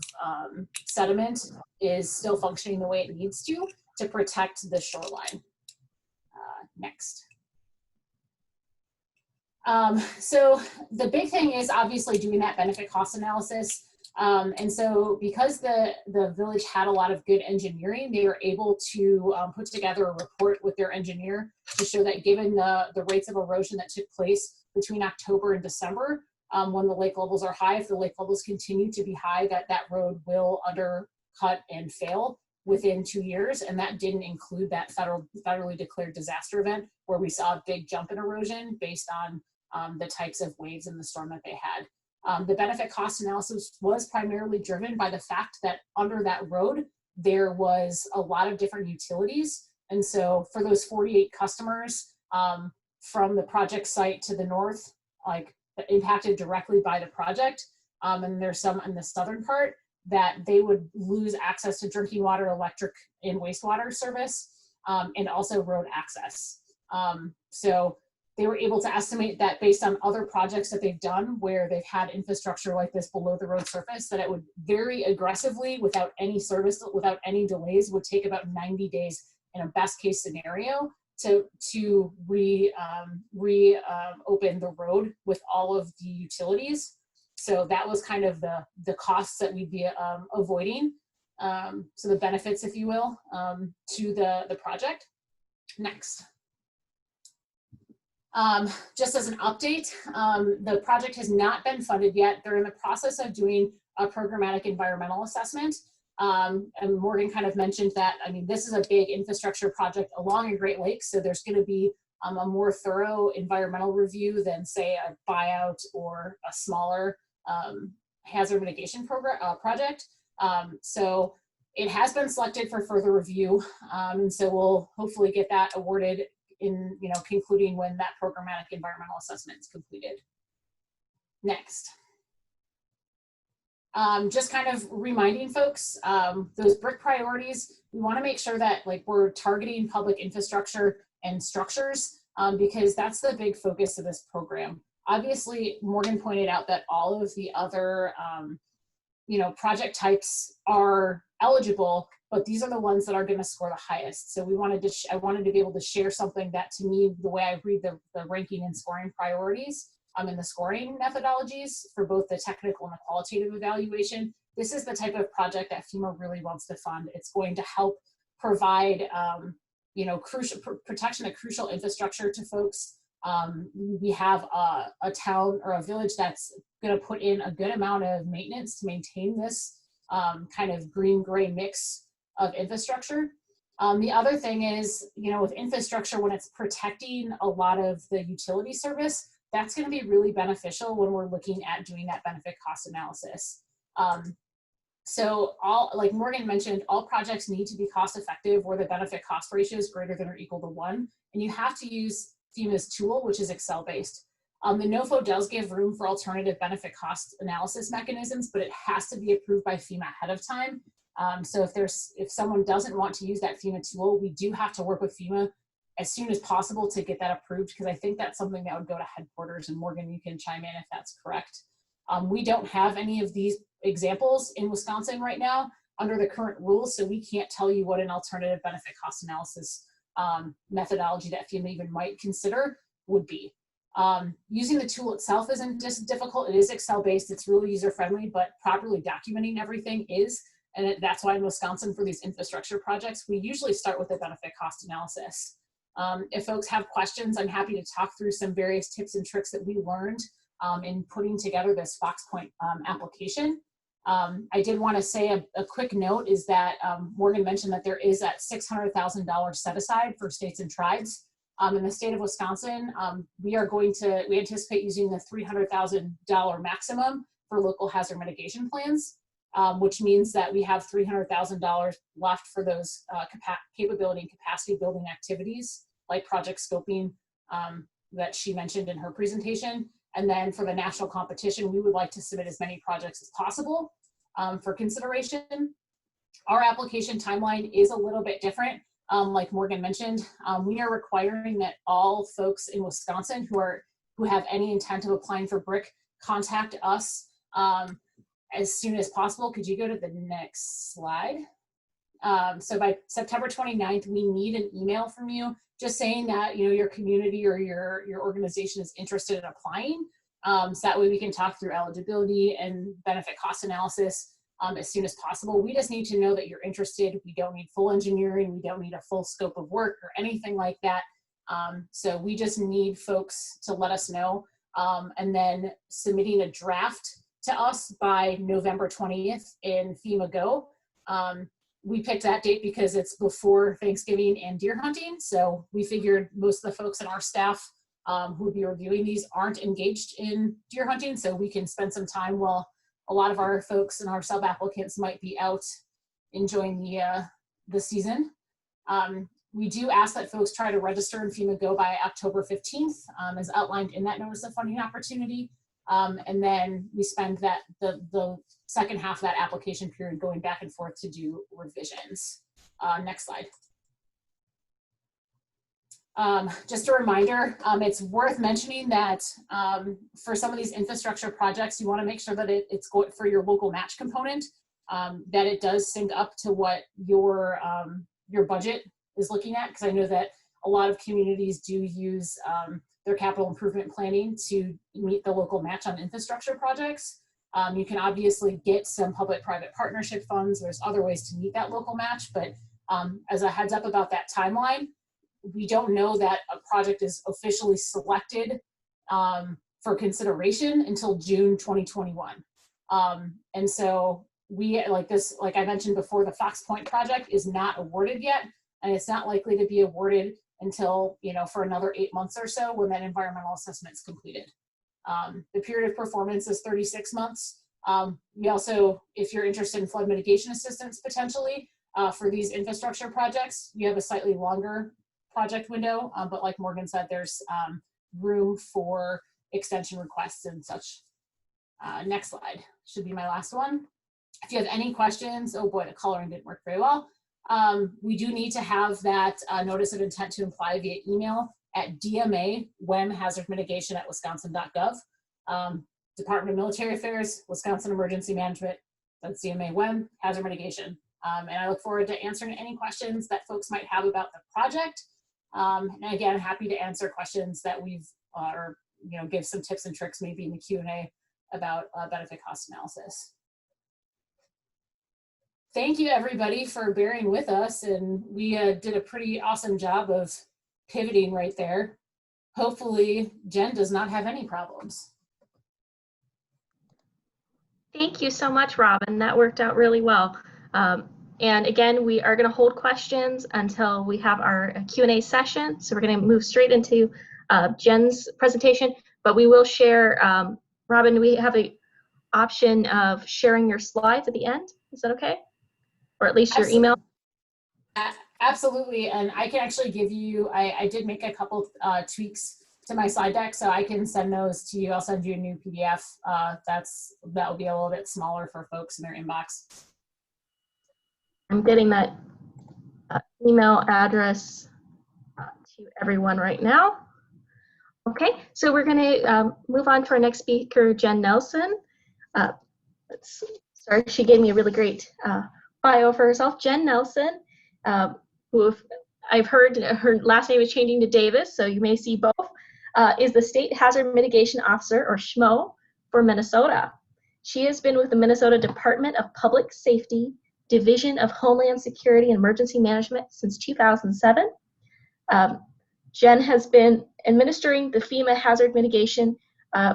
sediment is still functioning the way it needs to protect the shoreline. Next. So the big thing is obviously doing that benefit cost analysis. And so because the village had a lot of good engineering, they were able to put together a report with their engineer to show that given the rates of erosion that took place between October and December, when the lake levels are high, if the lake levels continue to be high, that road will undercut and fail within 2 years. And that didn't include that federally declared disaster event where we saw a big jump in erosion based on the types of waves in the storm that they had. The benefit cost analysis was primarily driven by the fact that under that road, there was a lot of different utilities. And so for those 48 customers from the project site to the north, like impacted directly by the project, and there's some in the southern part, that they would lose access to drinking water, electric, and wastewater service, and also road access. So they were able to estimate that based on other projects that they've done where they've had infrastructure like this below the road surface, that it would very aggressively, without any service, without any delays, would take about 90 days in a best case scenario to open the road with all of the utilities. So that was kind of the costs that we'd be avoiding. So the benefits, if you will, to the project. Next. Just as an update, the project has not been funded yet. They're in the process of doing a programmatic environmental assessment. And Morgan kind of mentioned that, I mean, this is a big infrastructure project along a Great Lakes, so there's going to be a more thorough environmental review than, say, a buyout or a smaller hazard mitigation project. So it has been selected for further review, and so we'll hopefully get that awarded in, concluding when that programmatic environmental assessment is completed. Next. Just kind of reminding folks, those BRIC priorities, we want to make sure that we're targeting public infrastructure and structures because that's the big focus of this program. Obviously, Morgan pointed out that all of the other project types are eligible, but these are the ones that are going to score the highest. So I wanted to be able to share something that, to me, the way I read the ranking and scoring priorities in the scoring methodologies for both the technical and the qualitative evaluation. This is the type of project that FEMA really wants to fund. It's going to help provide, crucial protection of crucial infrastructure to folks. We have a town or a village that's going to put in a good amount of maintenance to maintain this kind of green-gray mix of infrastructure. The other thing is, with infrastructure, when it's protecting a lot of the utility service, that's going to be really beneficial when we're looking at doing that benefit cost analysis. So like Morgan mentioned, all projects need to be cost effective where the benefit cost ratio is greater than or equal to 1. And you have to use FEMA's tool, which is Excel based. The NOFO does give room for alternative benefit cost analysis mechanisms, but it has to be approved by FEMA ahead of time. So if someone doesn't want to use that FEMA tool, we do have to work with FEMA as soon as possible to get that approved, because I think that's something that would go to headquarters, and Morgan, you can chime in if that's correct. We don't have any of these examples in Wisconsin right now under the current rules, so we can't tell you what an alternative benefit cost analysis methodology that FEMA even might consider would be. Using the tool itself isn't just difficult. It is Excel based, it's really user friendly, but properly documenting everything is, and that's why in Wisconsin for these infrastructure projects, we usually start with a benefit cost analysis. If folks have questions, I'm happy to talk through some various tips and tricks that we learned in putting together this FoxPoint application. I did want to say a quick note is that Morgan mentioned that there is that $600,000 set aside for states and tribes. In the state of Wisconsin, we anticipate using the $300,000 maximum for local hazard mitigation plans, which means that we have $300,000 left for those capability and capacity building activities like project scoping that she mentioned in her presentation. And then for the national competition, we would like to submit as many projects as possible for consideration. Our application timeline is a little bit different. Like Morgan mentioned, we are requiring that all folks in Wisconsin who have any intent of applying for BRIC contact us as soon as possible. Could you go to the next slide? So by September 29th, we need an email from you just saying that your community or your organization is interested in applying. So that way we can talk through eligibility and benefit cost analysis as soon as possible. We just need to know that you're interested. We don't need full engineering. We don't need a full scope of work or anything like that. So we just need folks to let us know, and then submitting a draft to us by November 20th in FEMA Go. We picked that date because it's before Thanksgiving and deer hunting. So we figured most of the folks in our staff who would be reviewing these aren't engaged in deer hunting. So we can spend some time while a lot of our folks and our sub-applicants might be out enjoying the season. We do ask that folks try to register in FEMA Go by October 15th, as outlined in that notice of funding opportunity. And then we spend the second half of that application period going back and forth to do revisions. Next slide. Just a reminder, it's worth mentioning that for some of these infrastructure projects, you want to make sure that it's going for your local match component, that it does sync up to what your budget is looking at, because I know that a lot of communities do use their capital improvement planning to meet the local match on infrastructure projects. You can obviously get some public-private partnership funds. There's other ways to meet that local match, but as a heads up about that timeline, we don't know that a project is officially selected for consideration until June 2021. And so we, like I mentioned before, the FoxPoint project is not awarded yet, and it's not likely to be awarded until, for another 8 months or so when that environmental assessment is completed. The period of performance is 36 months. We also, if you're interested in flood mitigation assistance potentially for these infrastructure projects, you have a slightly longer project window, but like Morgan said, there's room for extension requests and such. Next slide should be my last one. If you have any questions, oh boy, the coloring didn't work very well. We do need to have that notice of intent to apply via email at dma.hazardmitigation@wisconsin.gov. Department of Military Affairs, Wisconsin Emergency Management, that's DMA hazard mitigation. And I look forward to answering any questions that folks might have about the project. And again, happy to answer questions that we've, or give some tips and tricks maybe in the Q&A about benefit cost analysis. Thank you everybody for bearing with us, and we did a pretty awesome job of pivoting right there. Hopefully Jen does not have any problems. Thank you so much, Robin. That worked out really well. And again, we are going to hold questions until we have our Q&A session. So we're going to move straight into Jen's presentation, but we will share, Robin, we have an option of sharing your slides at the end. Is that okay? Or at least your email? Absolutely, and I can actually give you, I did make a couple tweaks to my slide deck, so I can send those to you. I'll send you a new PDF. That will be a little bit smaller for folks in their inbox. I'm getting that email address to everyone right now. Okay, so we're going to move on to our next speaker, Jen Nelson. Sorry, she gave me a really great bio for herself. Jen Nelson, who I've heard her last name is changing to Davis, so you may see both, is the State Hazard Mitigation Officer, or SHMO, for Minnesota. She has been with the Minnesota Department of Public Safety, Division of Homeland Security and Emergency Management since 2007. Jen has been administering the FEMA hazard mitigation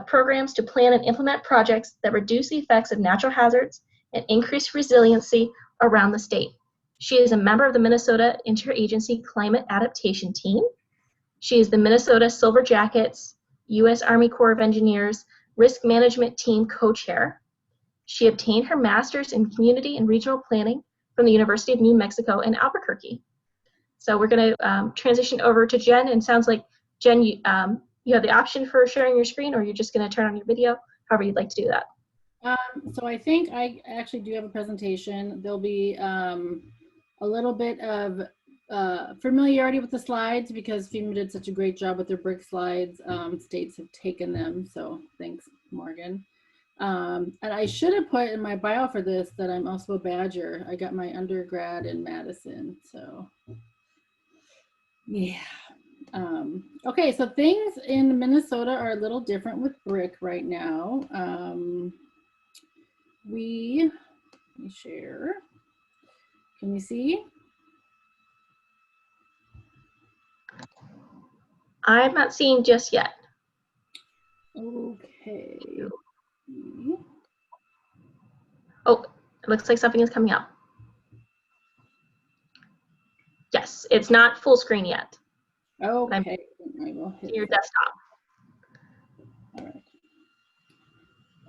programs to plan and implement projects that reduce the effects of natural hazards and increase resiliency around the state. She is a member of the Minnesota Interagency Climate Adaptation Team. She is the Minnesota Silver Jackets U.S. Army Corps of Engineers Risk Management Team co-chair. She obtained her master's in community and regional planning from the University of New Mexico in Albuquerque. So we're going to transition over to Jen, and sounds like, Jen, you have the option for sharing your screen, or you're just going to turn on your video, however you'd like to do that. So I think I actually do have a presentation. There'll be a little bit of familiarity with the slides because FEMA did such a great job with their BRIC slides. States have taken them, so thanks, Morgan. And I should have put in my bio for this that I'm also a Badger. I got my undergrad in Madison, so yeah. Okay, so things in Minnesota are a little different with BRIC right now. Let me share. Can you see? I'm not seeing just yet. Okay. Oh, it looks like something is coming up. Yes, it's not full screen yet. Okay. I will hit Your desktop. All right.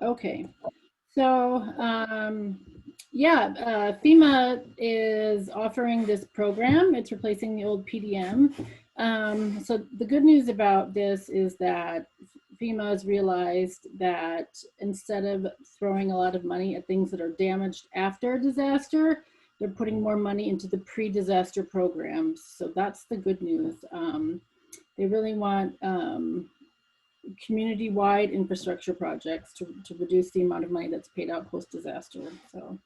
Okay. So, yeah, FEMA is offering this program. It's replacing the old PDM. So the good news about this is that FEMA has realized that instead of throwing a lot of money at things that are damaged after a disaster, they're putting more money into the pre-disaster programs. So that's the good news. They really want community-wide infrastructure projects to reduce the amount of money that's paid out post-disaster. So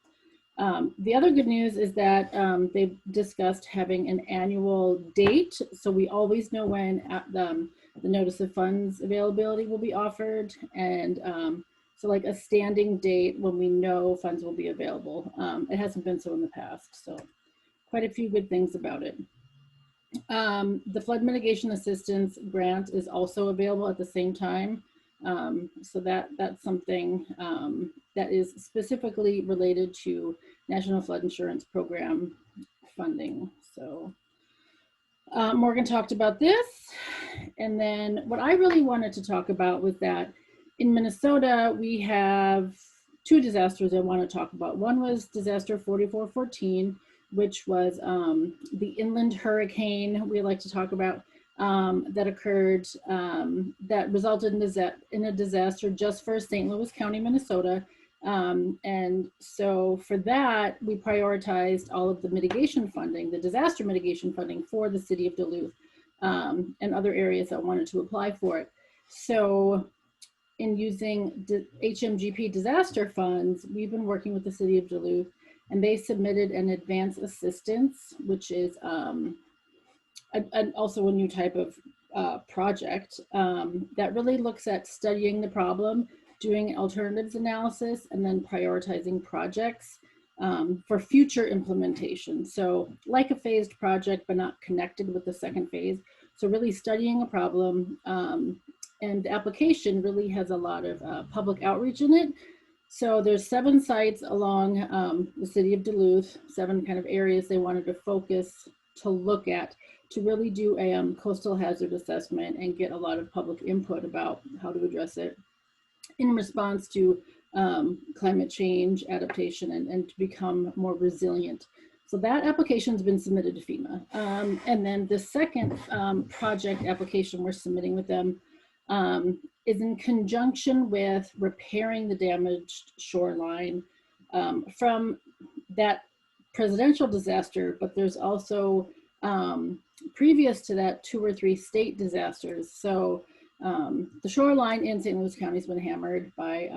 the other good news is that they've discussed having an annual date, so we always know when the notice of funds availability will be offered, and so like a standing date when we know funds will be available. It hasn't been so in the past, so quite a few good things about it. The flood mitigation assistance grant is also available at the same time. So that's something that is specifically related to National Flood Insurance Program funding. So Morgan talked about this. And then what I really wanted to talk about was that in Minnesota, we have two disasters I want to talk about. One was disaster 4414, which was the inland hurricane we like to talk about that occurred, that resulted in a disaster just for St. Louis County, Minnesota. And so for that, we prioritized all of the mitigation funding, the disaster mitigation funding for the city of Duluth and other areas that wanted to apply for it. So in using HMGP disaster funds, we've been working with the city of Duluth, and they submitted an advance assistance, which is also a new type of project that really looks at studying the problem, doing alternatives analysis, and then prioritizing projects for future implementation. So like a phased project, but not connected with the second phase. So really studying a problem, and the application really has a lot of public outreach in it. So there's 7 sites along the city of Duluth, 7 kind of areas they wanted to focus to look at, to really do a coastal hazard assessment and get a lot of public input about how to address it in response to climate change, adaptation, and to become more resilient. So that application's been submitted to FEMA. And then the second project application we're submitting with them is in conjunction with repairing the damaged shoreline from that presidential disaster, but there's also previous to that 2 or 3 state disasters. So the shoreline in St. Louis County has been hammered by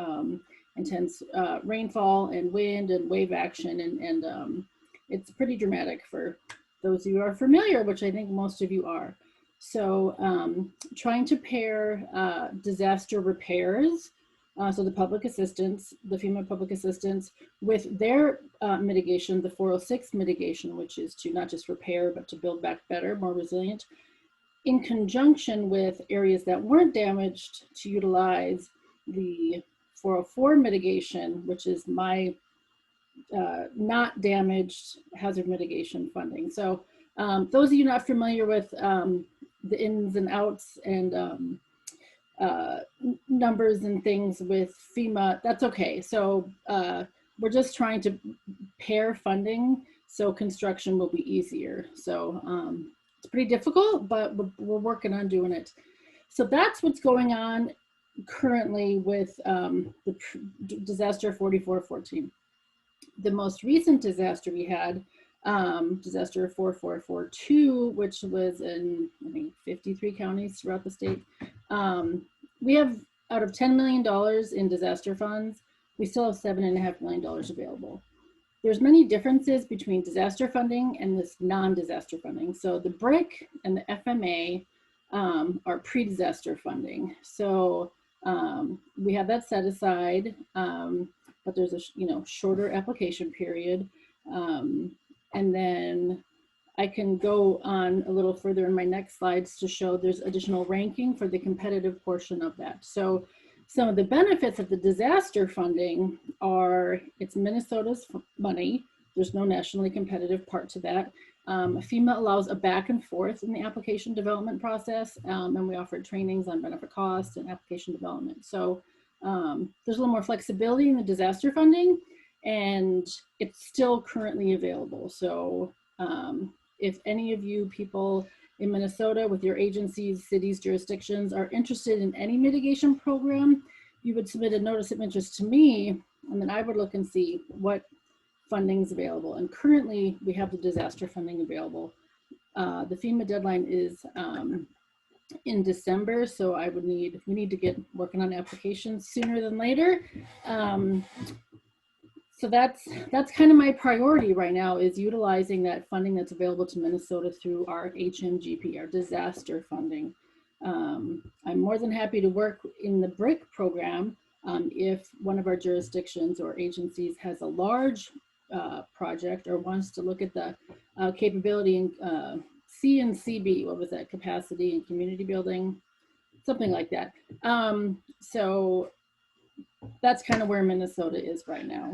intense rainfall and wind and wave action, and it's pretty dramatic for those of you who are familiar, which I think most of you are. So trying to pair disaster repairs, so the public assistance, the FEMA public assistance, with their mitigation, the 406 mitigation, which is to not just repair, but to build back better, more resilient, in conjunction with areas that weren't damaged, to utilize the 404 mitigation, which is my not damaged hazard mitigation funding. So those of you not familiar with the ins and outs and numbers and things with FEMA, that's okay. So we're just trying to pair funding so construction will be easier. So it's pretty difficult, but we're working on doing it. So that's what's going on currently with the disaster 4414. The most recent disaster we had, disaster 4442, which was in, I think, 53 counties throughout the state. We have, out of $10 million in disaster funds, we still have $7.5 million available. There's many differences between disaster funding and this non-disaster funding. So the BRIC and the FMA are pre-disaster funding. So we have that set aside, but there's a shorter application period. And then I can go on a little further in my next slides to show there's additional ranking for the competitive portion of that. So some of the benefits of the disaster funding are it's Minnesota's money. There's no nationally competitive part to that. FEMA allows a back and forth in the application development process, and we offer trainings on benefit cost and application development. So there's a little more flexibility in the disaster funding, and it's still currently available. So if any of you people in Minnesota with your agencies, cities, jurisdictions are interested in any mitigation program, you would submit a notice of interest to me, and then I would look and see what funding is available. And currently we have the disaster funding available. The FEMA deadline is in December, so we need to get working on applications sooner than later. So that's kind of my priority right now, is utilizing that funding that's available to Minnesota through our HMGP, our disaster funding. I'm more than happy to work in the BRIC program if one of our jurisdictions or agencies has a large project or wants to look at the capability in C and CB, what was that, capacity and community building, something like that. So that's kind of where Minnesota is right now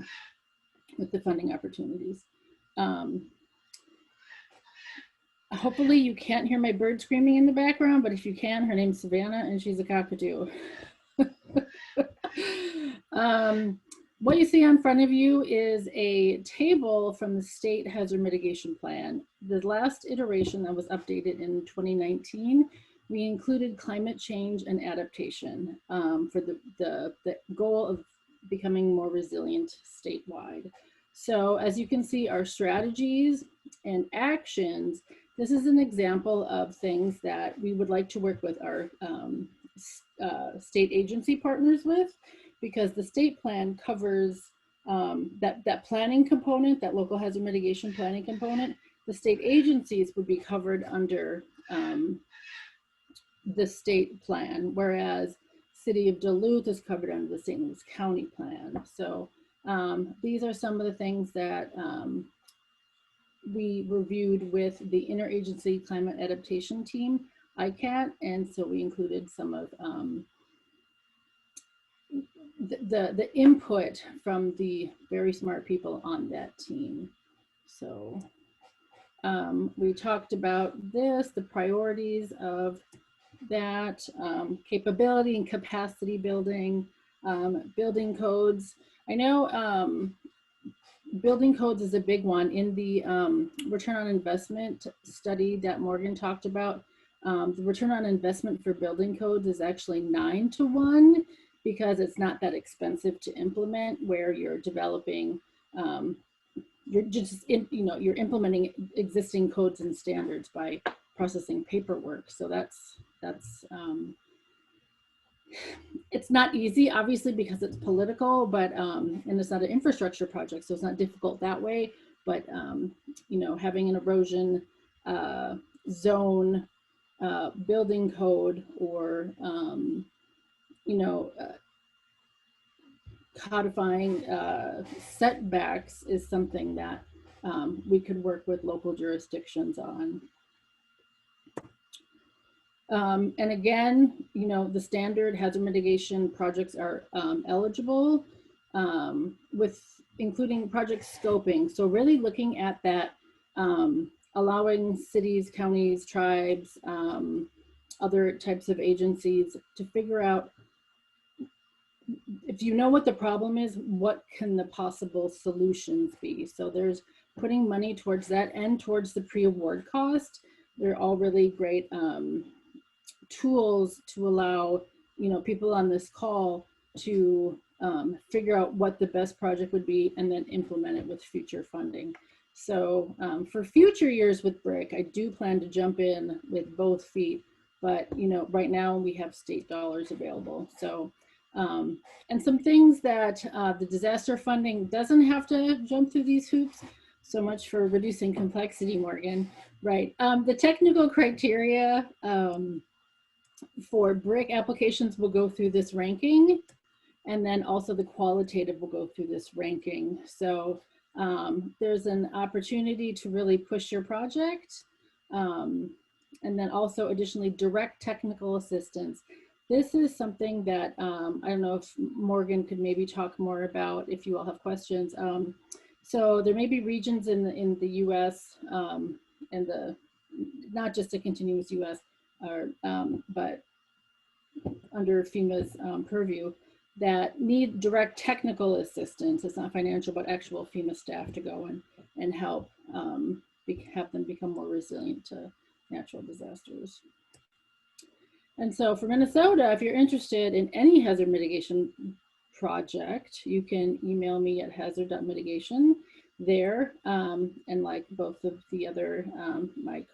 with the funding opportunities. Hopefully you can't hear my bird screaming in the background, but if you can, her name's Savannah and she's a cockatoo. What you see in front of you is a table from the state hazard mitigation plan. The last iteration that was updated in 2019, we included climate change and adaptation for the goal of becoming more resilient statewide. So as you can see, our strategies and actions, this is an example of things that we would like to work with our state agency partners with, because the state plan covers that planning component, that local hazard mitigation planning component. The state agencies would be covered under the state plan, whereas City of Duluth is covered under the St. Louis County plan. So these are some of the things that we reviewed with the Interagency Climate Adaptation Team, ICAT, and so we included some of the input from the very smart people on that team. So we talked about this, the priorities of that, capability and capacity building, building codes. I know building codes is a big one. In the return on investment study that Morgan talked about, the return on investment for building codes is actually 9-to-1 because it's not that expensive to implement, where you're developing, you're just, you're implementing existing codes and standards by processing paperwork. So that's it's not easy, obviously, because it's political, but and it's not an infrastructure project, so it's not difficult that way. But having an erosion zone building code, or codifying setbacks is something that we could work with local jurisdictions on. And again, the standard hazard mitigation projects are eligible with including project scoping. So really looking at that, allowing cities, counties, tribes, other types of agencies to figure out, if you know what the problem is, what can the possible solutions be? So there's putting money towards that and towards the pre-award cost. They're all really great tools to allow people on this call to figure out what the best project would be and then implement it with future funding. So for future years with BRIC, I do plan to jump in with both feet, but right now we have state dollars available. So and some things that the disaster funding doesn't have to jump through these hoops. So much for reducing complexity, Morgan. Right. The technical criteria for BRIC applications will go through this ranking, and then also the qualitative will go through this ranking. So there's an opportunity to really push your project. And then also additionally, direct technical assistance. This is something that I don't know if Morgan could maybe talk more about if you all have questions. So there may be regions in the US and not just a continuous US, but under FEMA's purview, that need direct technical assistance. It's not financial, but actual FEMA staff to go and help have them become more resilient to natural disasters. And so for Minnesota, if you're interested in any hazard mitigation project, you can email me at hazard.mitigation there. And like both of the other, my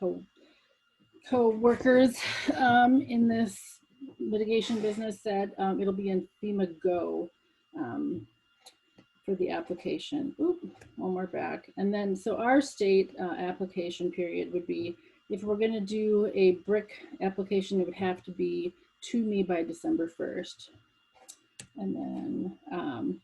co-workers in this mitigation business said, it'll be in FEMA Go for the application. Oop, one more back. And then, so our state application period would be, if we're gonna do a BRIC application, it would have to be to me by December 1st. And then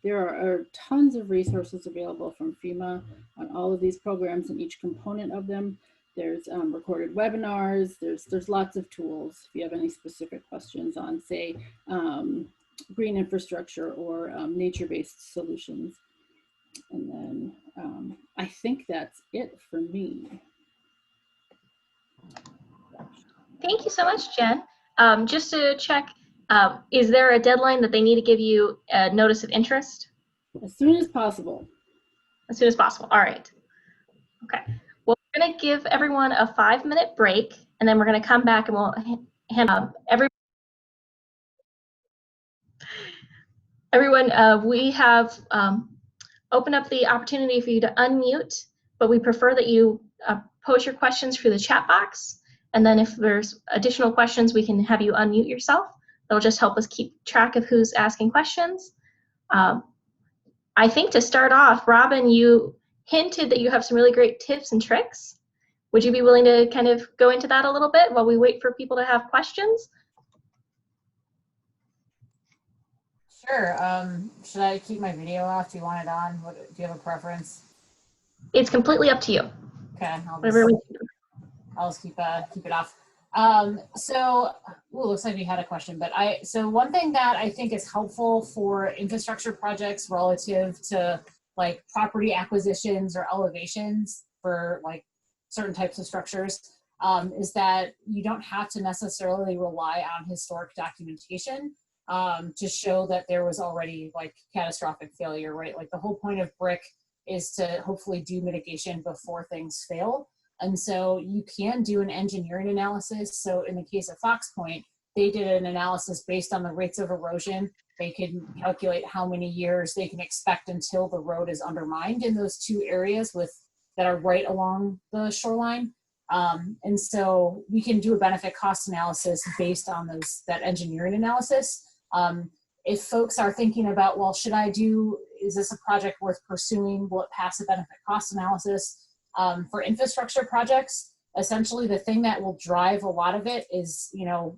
there are tons of resources available from FEMA on all of these programs and each component of them. There's recorded webinars, there's lots of tools if you have any specific questions on, say, green infrastructure or nature-based solutions. And then I think that's it for me. Thank you so much, Jen. Just to check, is there a deadline that they need to give you a notice of interest? As soon as possible. As soon as possible. All right. Okay. Well, we're going to give everyone a 5-minute break, and then we're going to come back and we'll hand everyone, we have opened up the opportunity for you to unmute, but we prefer that you post your questions through the chat box. And then if there's additional questions, we can have you unmute yourself. That'll just help us keep track of who's asking questions. I think to start off, Robin, you hinted that you have some really great tips and tricks. Would you be willing to kind of go into that a little bit while we wait for people to have questions? Sure. Should I keep my video off? Do you want it on? Do you have a preference? It's completely up to you. Okay, Whatever. I'll just keep it off. Looks like we had a question, but so one thing that I think is helpful for infrastructure projects relative to like property acquisitions or elevations for like certain types of structures is that you don't have to necessarily rely on historic documentation to show that there was already like catastrophic failure, right? Like the whole point of BRIC is to hopefully do mitigation before things fail. And so you can do an engineering analysis. So in the case of Fox Point, they did an analysis based on the rates of erosion. They can calculate how many years they can expect until the road is undermined in those two areas that are right along the shoreline. And so we can do a benefit cost analysis based on that engineering analysis. If folks are thinking about, well, is this a project worth pursuing? Will it pass a benefit cost analysis? For infrastructure projects, essentially the thing that will drive a lot of it is,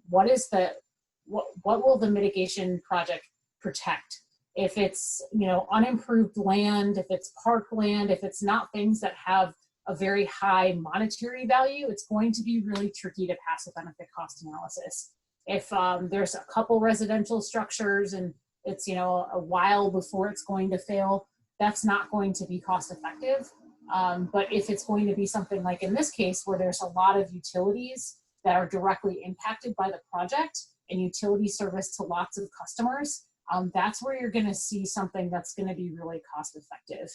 what will the mitigation project protect? If it's, unimproved land, if it's parkland, if it's not things that have a very high monetary value, it's going to be really tricky to pass a benefit cost analysis. If there's a couple residential structures and it's, a while before it's going to fail, that's not going to be cost effective. But if it's going to be something like in this case, where there's a lot of utilities that are directly impacted by the project and utility service to lots of customers, that's where you're going to see something that's going to be really cost effective.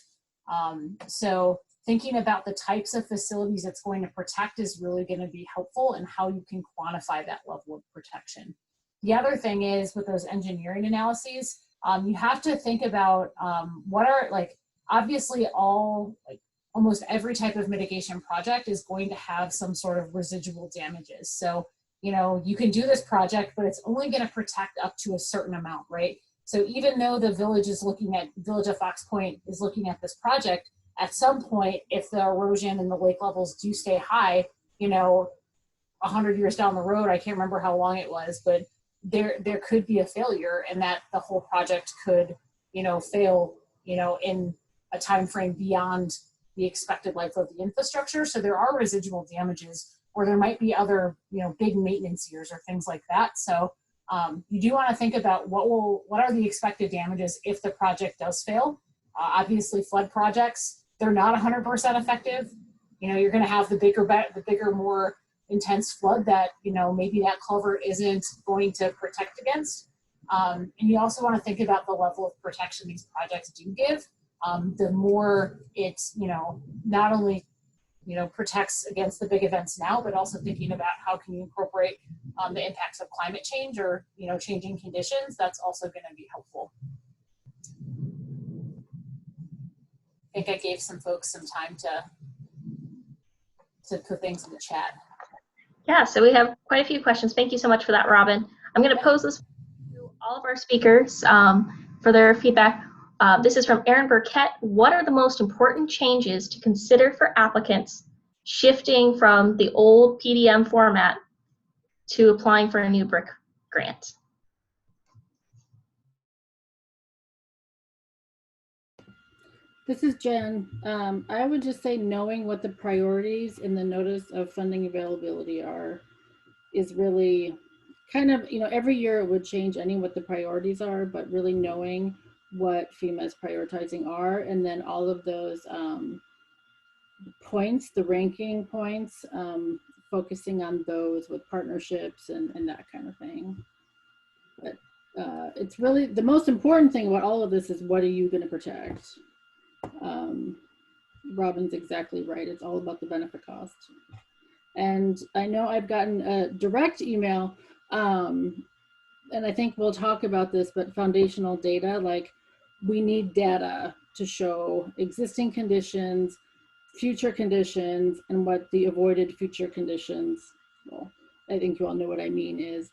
So thinking about the types of facilities it's going to protect is really going to be helpful in how you can quantify that level of protection. The other thing is with those engineering analyses, you have to think about obviously almost every type of mitigation project is going to have some sort of residual damages. So, you can do this project, but it's only going to protect up to a certain amount, right? So even though the Village of Fox Point is looking at this project, at some point, if the erosion and the lake levels do stay high, 100 years down the road, I can't remember how long it was, but there could be a failure and that the whole project could, fail, in a time frame beyond the expected life of the infrastructure. So there are residual damages, or there might be other, big maintenance years or things like that. So you do want to think about what are the expected damages if the project does fail. Obviously, flood projects, they're not 100% effective. You're going to have the bigger, more intense flood that, maybe that culvert isn't going to protect against. And you also want to think about the level of protection these projects do give. The more it's, not only, protects against the big events now, but also thinking about how can you incorporate the impacts of climate change or, changing conditions, that's also going to be helpful. I think I gave some folks some time to put things in the chat. Yeah, so we have quite a few questions. Thank you so much for that, Robin. I'm going to pose this to all of our speakers for their feedback. This is from Aaron Burkett. What are the most important changes to consider for applicants shifting from the old PDM format to applying for a new BRIC grant? This is Jen. I would just say knowing what the priorities in the notice of funding availability are is really kind of, every year it would change what the priorities are, but really knowing what FEMA is prioritizing are, and then all of those points, the ranking points, focusing on those with partnerships and that kind of thing. But it's really the most important thing about all of this is what are you going to protect? Robin's exactly right. It's all about the benefit cost. And I know I've gotten a direct email, and I think we'll talk about this, but foundational data, like we need data to show existing conditions, future conditions, and what the avoided future conditions, well, I think you all know what I mean is.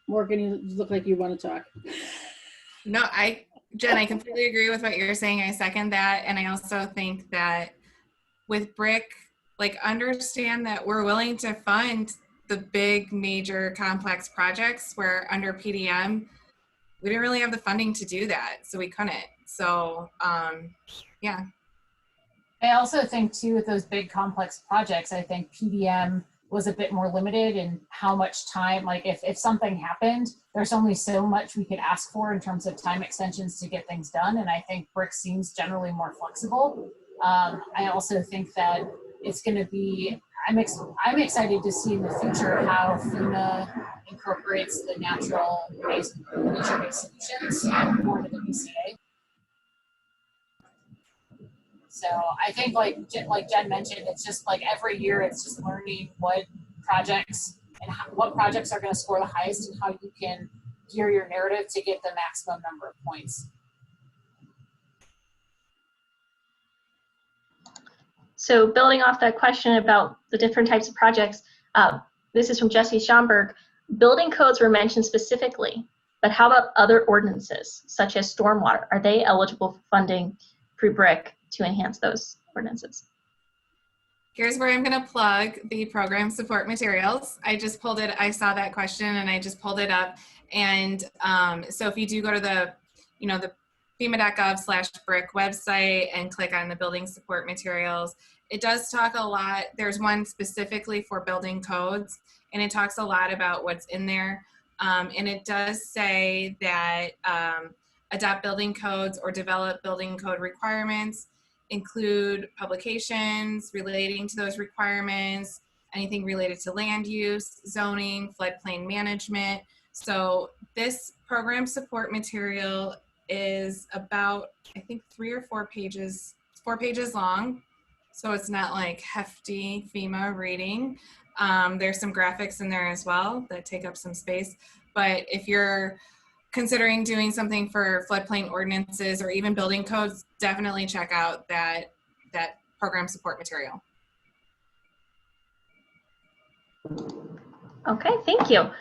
Morgan, you look like you want to talk. No, Jen, I completely agree with what you're saying. I second that. And I also think that with BRIC, like, understand that we're willing to fund the big, major, complex projects where under PDM, we didn't really have the funding to do that. So we couldn't. So, yeah. I also think too, with those big complex projects, I think PDM was a bit more limited in how much time, like if something happened, there's only so much we could ask for in terms of time extensions to get things done. And I think BRIC seems generally more flexible. I also think that it's going to be, I'm excited to see in the future how FEMA incorporates the nature-based solutions more to the BCA. So I think like Jen mentioned, it's just like every year it's just learning what projects and what projects are going to score the highest and how you can gear your narrative to get the maximum number of points. So building off that question about the different types of projects, this is from Jesse Schomburg. Building codes were mentioned specifically, but how about other ordinances, such as stormwater? Are they eligible for funding through BRIC to enhance those ordinances? Here's where I'm going to plug the program support materials. I just pulled it. I saw that question and I just pulled it up. And so if you do go to the FEMA.gov/BRIC website and click on the building support materials, it does talk a lot. There's one specifically for building codes, and it talks a lot about what's in there. And it does say that adopt building codes or develop building code requirements, include publications relating to those requirements, anything related to land use, zoning, floodplain management. So this program support material is about, I think, 3 or 4 pages, 4 pages long. So it's not like hefty FEMA reading. There's some graphics in there as well that take up some space. But if you're considering doing something for floodplain ordinances or even building codes, definitely check out that program support material. Okay, thank you.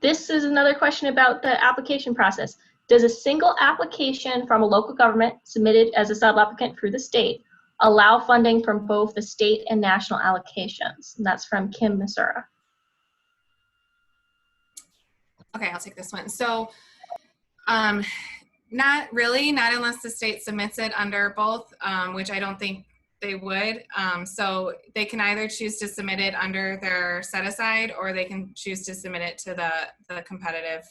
This is another question about the application process. Does a single application from a local government submitted as a sub-applicant through the state allow funding from both the state and national allocations? And that's from Kim Missoura. Okay, I'll take this one. So not really, not unless the state submits it under both, which I don't think they would. So they can either choose to submit it under their set aside, or they can choose to submit it to the competitive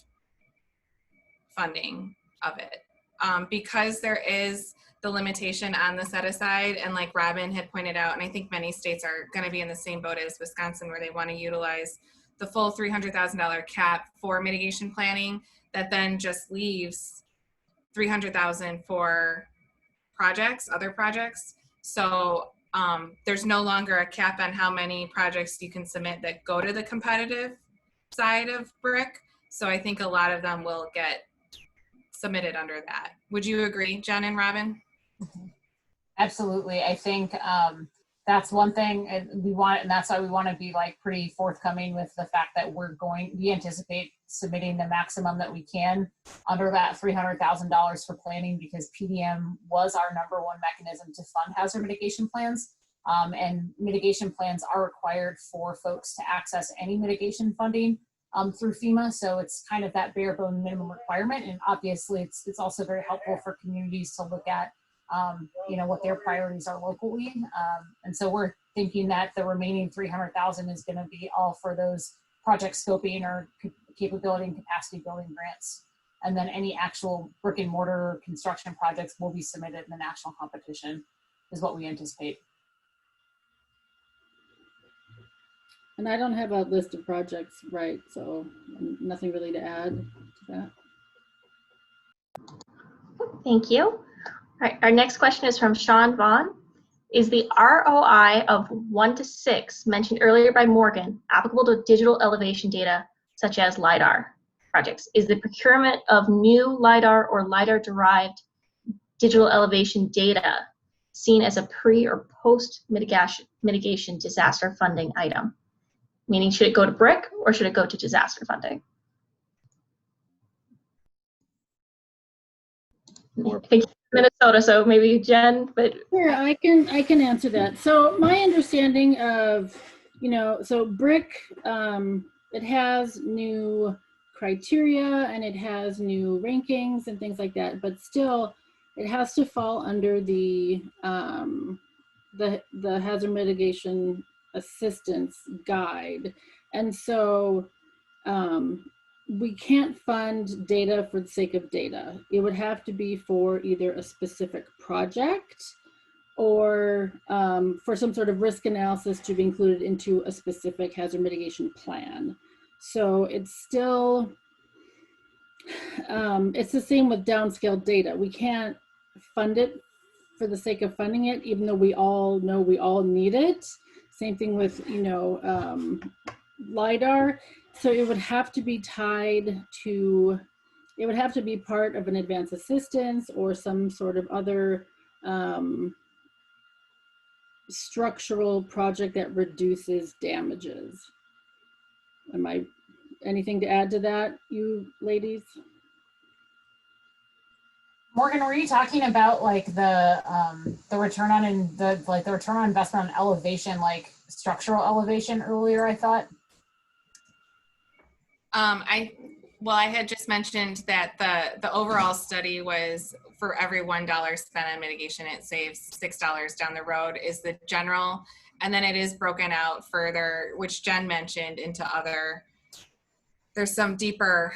funding of it. Because there is the limitation on the set aside, and like Robin had pointed out, and I think many states are going to be in the same boat as Wisconsin, where they want to utilize the full $300,000 cap for mitigation planning, that then just leaves $300,000 for projects, other projects. So there's no longer a cap on how many projects you can submit that go to the competitive side of BRIC. So I think a lot of them will get submitted under that. Would you agree, Jen and Robin? Absolutely. I think that's one thing we want, and that's why we want to be like pretty forthcoming with the fact that we anticipate submitting the maximum that we can under that $300,000 for planning, because PDM was our #1 mechanism to fund hazard mitigation plans. And mitigation plans are required for folks to access any mitigation funding through FEMA. So it's kind of that bare bone minimum requirement. And obviously it's also very helpful for communities to look at what their priorities are locally. And so we're thinking that the remaining $300,000 is going to be all for those project scoping or capability and capacity building grants. And then any actual brick and mortar construction projects will be submitted in the national competition, is what we anticipate. And I don't have a list of projects, right? So nothing really to add to that. Thank you. All right, our next question is from Sean Vaughn. Is the ROI of 1 to 6 mentioned earlier by Morgan applicable to digital elevation data such as LiDAR projects? Is the procurement of new LiDAR or LiDAR-derived digital elevation data seen as a pre or post mitigation disaster funding item? Meaning, should it go to BRIC or should it go to disaster funding? I think Minnesota, so maybe Jen, but Sure, I can answer that. So my understanding of, so BRIC, it has new criteria and it has new rankings and things like that, but still it has to fall under the hazard mitigation assistance guide. And so we can't fund data for the sake of data. It would have to be for either a specific project or for some sort of risk analysis to be included into a specific hazard mitigation plan. So it's still, it's the same with downscaled data. We can't fund it for the sake of funding it, even though we all know we all need it. Same thing with, LiDAR. So it would have to be tied to, it would have to be part of an advanced assistance or some sort of other structural project that reduces damages. Anything to add to that, you ladies? Morgan, were you talking about like the return on the return on investment on elevation, like structural elevation earlier, I thought? I had just mentioned that the overall study was for every $1 spent on mitigation, it saves $6 down the road is the general. And then it is broken out further, which Jen mentioned, into other, there's some deeper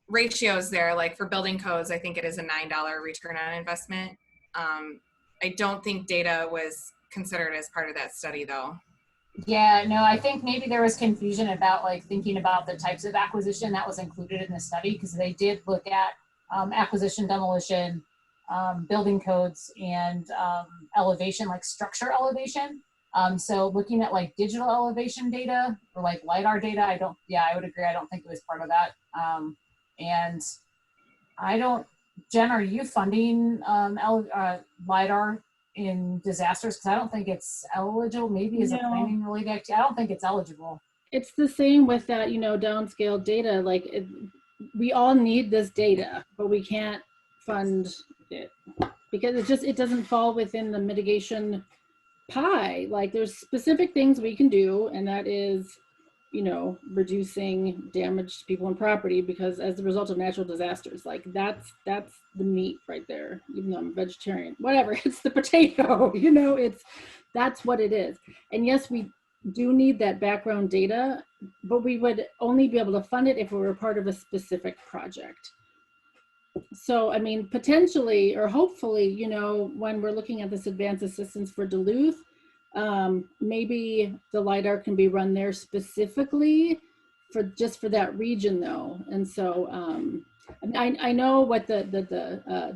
ratios there, like for building codes, I think it is a $9 return on investment. I don't think data was considered as part of that study though. Yeah, no, I think maybe there was confusion about like thinking about the types of acquisition that was included in the study, because they did look at acquisition, demolition, building codes, and elevation, like structure elevation. So looking at like digital elevation data or like LiDAR data, I would agree. I don't think it was part of that. And I don't, Jen, are you funding LiDAR in disasters? Because I don't think it's eligible. Maybe as a planning related activity. I don't think it's eligible. It's the same with that, downscale data. Like we all need this data, but we can't fund it because it doesn't fall within the mitigation pie. Like there's specific things we can do, and that is, reducing damage to people and property because as a result of natural disasters. Like that's the meat right there, even though I'm a vegetarian, whatever, it's the potato, that's what it is. And yes, we do need that background data, but we would only be able to fund it if we were part of a specific project. So, I mean, potentially or hopefully, when we're looking at this advanced assistance for Duluth, maybe the LiDAR can be run there specifically for that region though. And so I know what the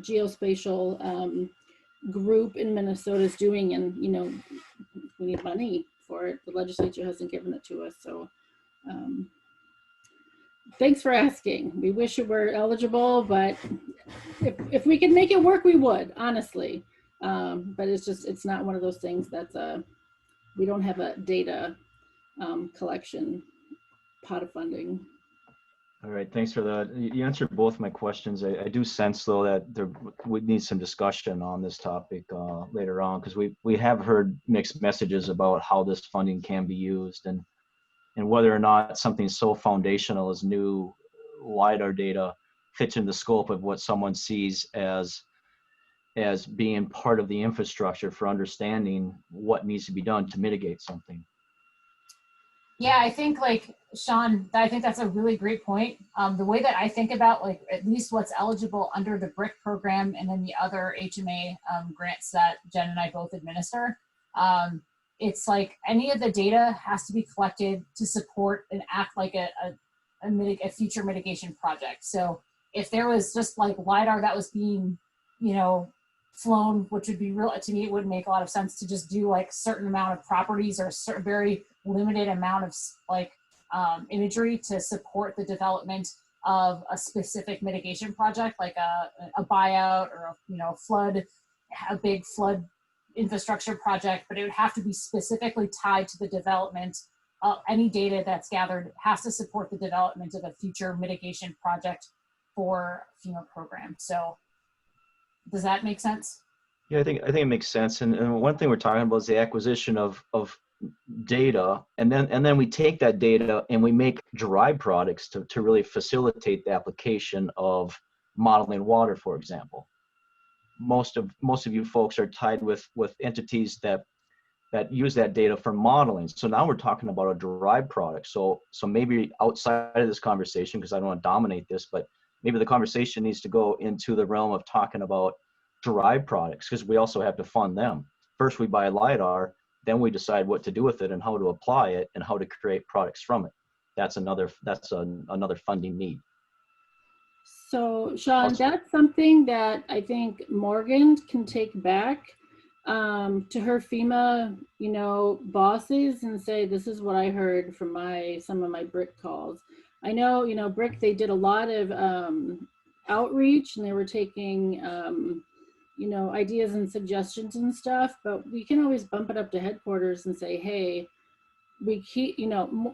geospatial group in Minnesota is doing, and we need money for it. The legislature hasn't given it to us. So thanks for asking. We wish it were eligible, but if we could make it work, we would, honestly. But it's not one of those things that's we don't have a data collection pot of funding. All right, thanks for that. You answered both my questions. I do sense though that there would need some discussion on this topic later on, because we have heard mixed messages about how this funding can be used and whether or not something so foundational as new LiDAR data fits in the scope of what someone sees as being part of the infrastructure for understanding what needs to be done to mitigate something. Yeah, I think like Sean, I think that's a really great point. The way that I think about like at least what's eligible under the BRIC program and then the other HMA grants that Jen and I both administer, it's like any of the data has to be collected to support and act like a future mitigation project. So if there was just like LiDAR that was being, flown, which would be real, to me, it would make a lot of sense to just do like certain amount of properties or a certain very limited amount of like imagery to support the development of a specific mitigation project, like a buyout or a big flood infrastructure project, but it would have to be specifically tied to the development. Any data that's gathered has to support the development of a future mitigation project for FEMA program. So Does that make sense? Yeah, I think it makes sense. And one thing we're talking about is the acquisition of data, and then we take that data and we make derived products to really facilitate the application of modeling water, for example. Most of you folks are tied with entities that use that data for modeling. So now we're talking about a derived product. So maybe outside of this conversation, because I don't want to dominate this, but maybe the conversation needs to go into the realm of talking about derived products, because we also have to fund them. First we buy LiDAR, then we decide what to do with it and how to apply it and how to create products from it. That's another funding need. So Sean, that's something that I think Morgan can take back to her FEMA, bosses and say, this is what I heard from some of my BRIC calls. I know, BRIC, they did a lot of outreach, and they were taking, ideas and suggestions and stuff, but we can always bump it up to headquarters and say, hey, we keep,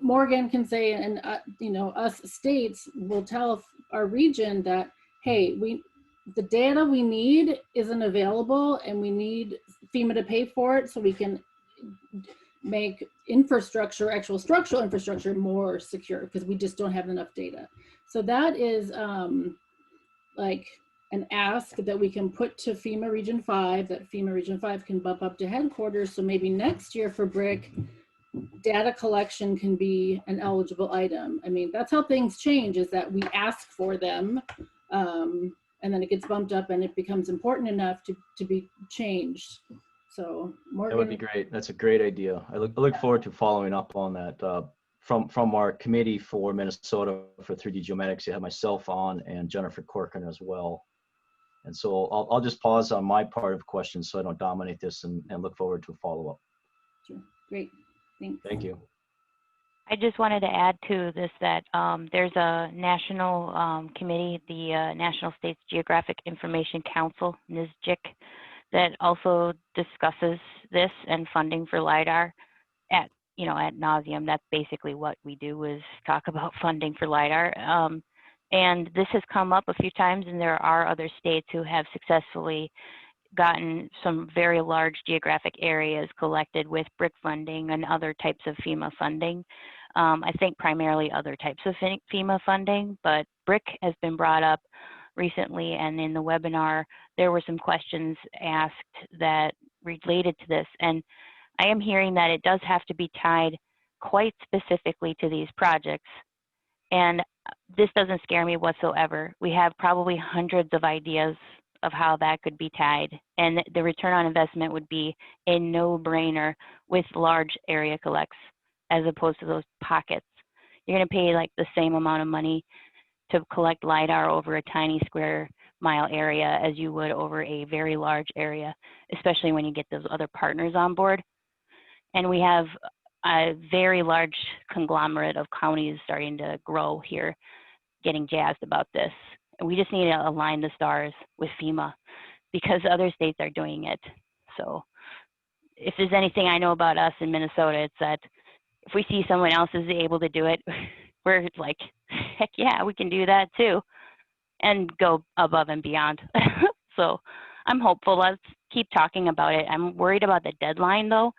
Morgan can say, and us states will tell our region that, hey, the data we need isn't available, and we need FEMA to pay for it so we can make infrastructure, actual structural infrastructure, more secure, because we just don't have enough data. So that is like an ask that we can put to FEMA Region 5, that FEMA Region 5 can bump up to headquarters. So maybe next year for BRIC, data collection can be an eligible item. I mean, that's how things change, is that we ask for them, and then it gets bumped up and it becomes important enough to be changed. So Morgan, that would be great. That's a great idea. I look forward to following up on that. From our committee for Minnesota for 3D Geomatics, you have myself on and Jennifer Corcoran as well. And so I'll just pause on my part of questions so I don't dominate this, and look forward to a follow-up. Sure. Great. Thanks. Thank you. I just wanted to add to this that there's a national committee, the National States Geographic Information Council, NSGIC, that also discusses this and funding for LiDAR at nauseum. That's basically what we do, is talk about funding for LiDAR. And this has come up a few times, and there are other states who have successfully gotten some very large geographic areas collected with BRIC funding and other types of FEMA funding. I think primarily other types of FEMA funding, but BRIC has been brought up recently, and in the webinar, there were some questions asked that related to this. And I am hearing that it does have to be tied quite specifically to these projects. And this doesn't scare me whatsoever. We have probably hundreds of ideas of how that could be tied, and the return on investment would be a no-brainer with large area collects as opposed to those pockets. You're going to pay like the same amount of money to collect LiDAR over a tiny square mile area as you would over a very large area, especially when you get those other partners on board. And we have a very large conglomerate of counties starting to grow here, getting jazzed about this. And we just need to align the stars with FEMA, because other states are doing it. So if there's anything I know about us in Minnesota, it's that if we see someone else is able to do it, we're like, heck yeah, we can do that too, and go above and beyond. So I'm hopeful. Let's keep talking about it. I'm worried about the deadline though.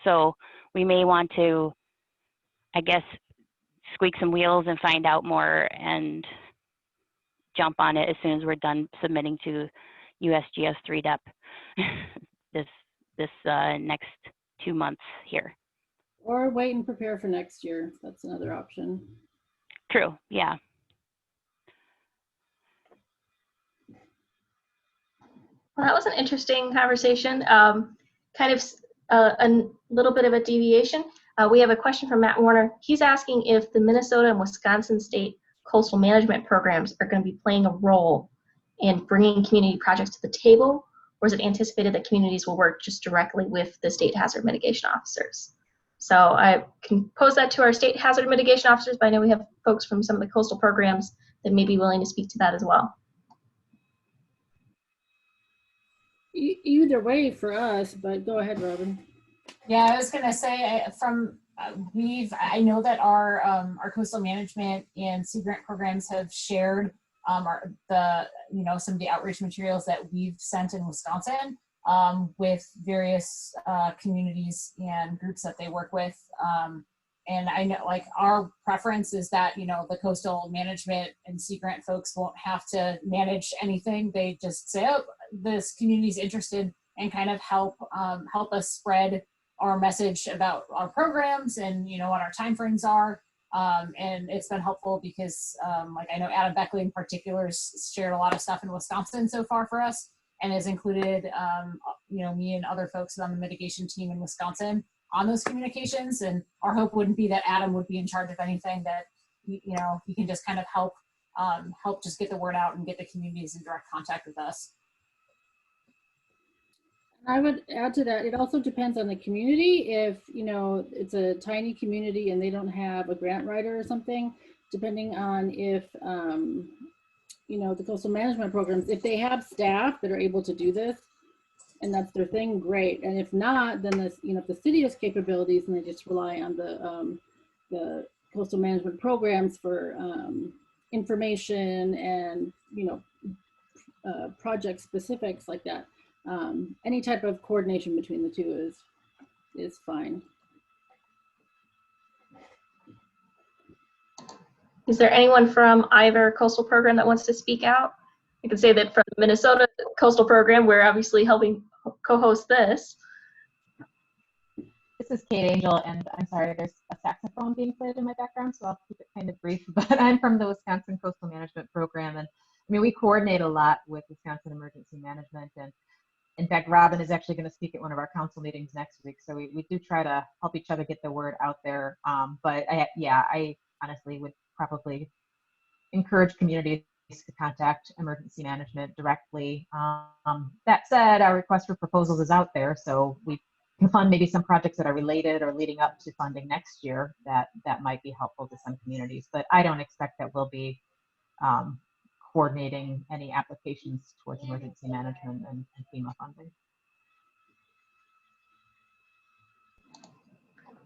So we may want to, I guess, squeak some wheels and find out more and jump on it as soon as we're done submitting to USGS 3DEP this next 2 months here. Or wait and prepare for next year. That's another option. True, yeah. Well, that was an interesting conversation. Kind of a little bit of a deviation. We have a question from Matt Warner. He's asking if the Minnesota and Wisconsin state coastal management programs are going to be playing a role in bringing community projects to the table, or is it anticipated that communities will work just directly with the state hazard mitigation officers? So I can pose that to our state hazard mitigation officers, but I know we have folks from some of the coastal programs that may be willing to speak to that as well. Either way for us, but go ahead, Robin. Yeah, I was gonna say I know that our coastal management and Sea Grant programs have shared some of the outreach materials that we've sent in Wisconsin with various communities and groups that they work with. And I know, like, our preference is that, the coastal management and Sea Grant folks won't have to manage anything. They just say, oh, this community is interested, and kind of help us spread our message about our programs and, what our timeframes are. And it's been helpful because, I know Adam Beckley in particular has shared a lot of stuff in Wisconsin so far for us, and has included, me and other folks on the mitigation team in Wisconsin on those communications. And our hope wouldn't be that Adam would be in charge of anything, that, he can just kind of help just get the word out and get the communities in direct contact with us. I would add to that, it also depends on the community. If, it's a tiny community and they don't have a grant writer or something, depending on if, the coastal management programs, if they have staff that are able to do this and that's their thing, great. And if not, then this, if the city has capabilities and they just rely on the coastal management programs for information and, project specifics like that. Any type of coordination between the two is fine. Is there anyone from either coastal program that wants to speak out? I can say that from the Minnesota coastal program, we're obviously helping co-host this. This is Kate Angel, and I'm sorry, there's a saxophone being played in my background, so I'll keep it kind of brief, but I'm from the Wisconsin Coastal Management Program, and we coordinate a lot with Wisconsin Emergency Management, and in fact, Robin is actually going to speak at one of our council meetings next week, so we do try to help each other get the word out there, but I honestly would probably encourage communities to contact emergency management directly. That said, our request for proposals is out there, so we can fund maybe some projects that are related or leading up to funding next year that might be helpful to some communities, but I don't expect that we'll be coordinating any applications towards emergency management and FEMA funding.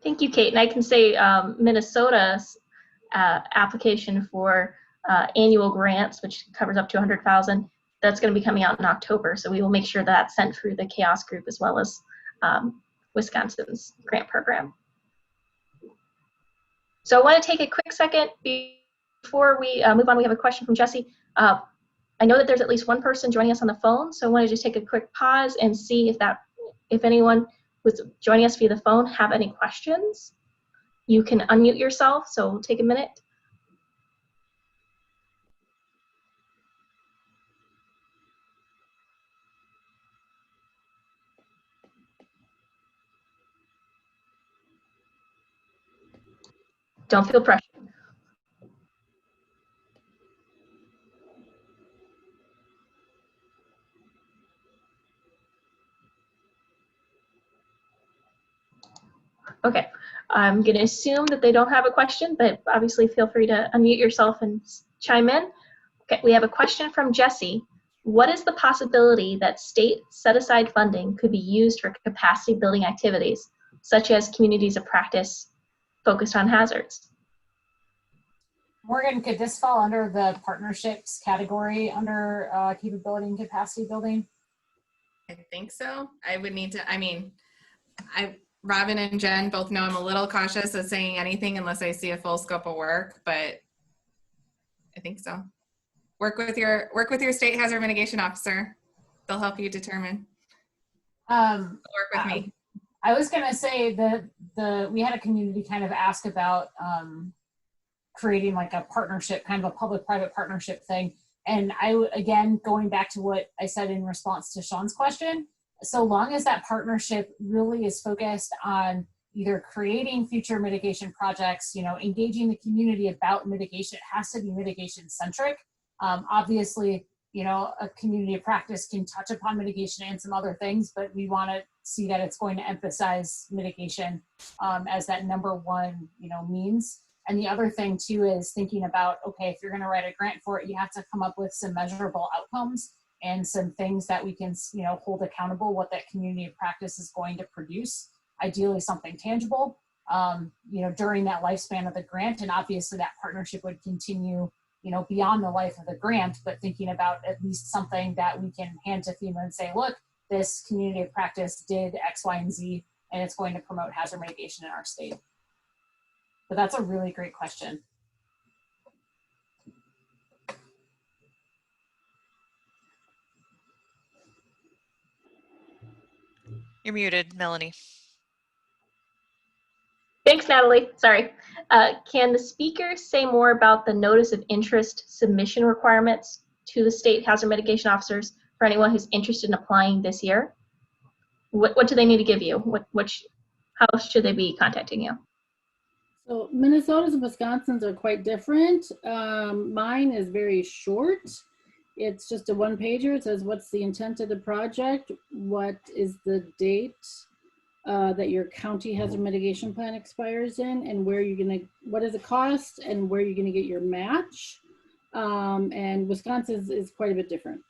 Thank you, Kate. And I can say Minnesota's application for annual grants, which covers up to 100,000, that's going to be coming out in October. So we will make sure that's sent through the CHAOS group as well as Wisconsin's grant program. So I want to take a quick second before we move on. We have a question from Jesse. I know that there's at least one person joining us on the phone, so I want to just take a quick pause and see if anyone who's joining us via the phone have any questions. You can unmute yourself, so we'll take a minute. Don't feel pressured. Okay, I'm going to assume that they don't have a question, but obviously feel free to unmute yourself and chime in. Okay, we have a question from Jesse. What is the possibility that state set-aside funding could be used for capacity building activities, such as communities of practice focused on hazards? Morgan, could this fall under the partnerships category under capability and capacity building? I think so. I would need to, Robin and Jen both know I'm a little cautious of saying anything unless I see a full scope of work, but I think so. Work with your state hazard mitigation officer. They'll help you determine. Work with me. I was gonna say that we had a community kind of ask about creating like a partnership, kind of a public-private partnership thing. And again, going back to what I said in response to Sean's question, so long as that partnership really is focused on either creating future mitigation projects, engaging the community about mitigation, it has to be mitigation centric. Obviously, a community of practice can touch upon mitigation and some other things, but we want to see that it's going to emphasize mitigation as that number one, means. And the other thing too is thinking about, okay, if you're going to write a grant for it, you have to come up with some measurable outcomes and some things that we can, hold accountable what that community of practice is going to produce. Ideally something tangible, during that lifespan of the grant. And obviously that partnership would continue, you know, beyond the life of the grant, but thinking about at least something that we can hand to FEMA and say, look, this community of practice did X, Y, and Z, and it's going to promote hazard mitigation in our state. But that's a really great question. You're muted, Melanie. Thanks, Natalie. Sorry. Can the speaker say more about the notice of interest submission requirements to the state hazard mitigation officers for anyone who's interested in applying this year? What do they need to give you? How should they be contacting you? So Minnesota's and Wisconsin's are quite different. Mine is very short. It's just a one-pager. It says what's the intent of the project, what is the date that your county hazard mitigation plan expires in, and where you're gonna, what is the cost, and where you're gonna get your match. And Wisconsin's is quite a bit different.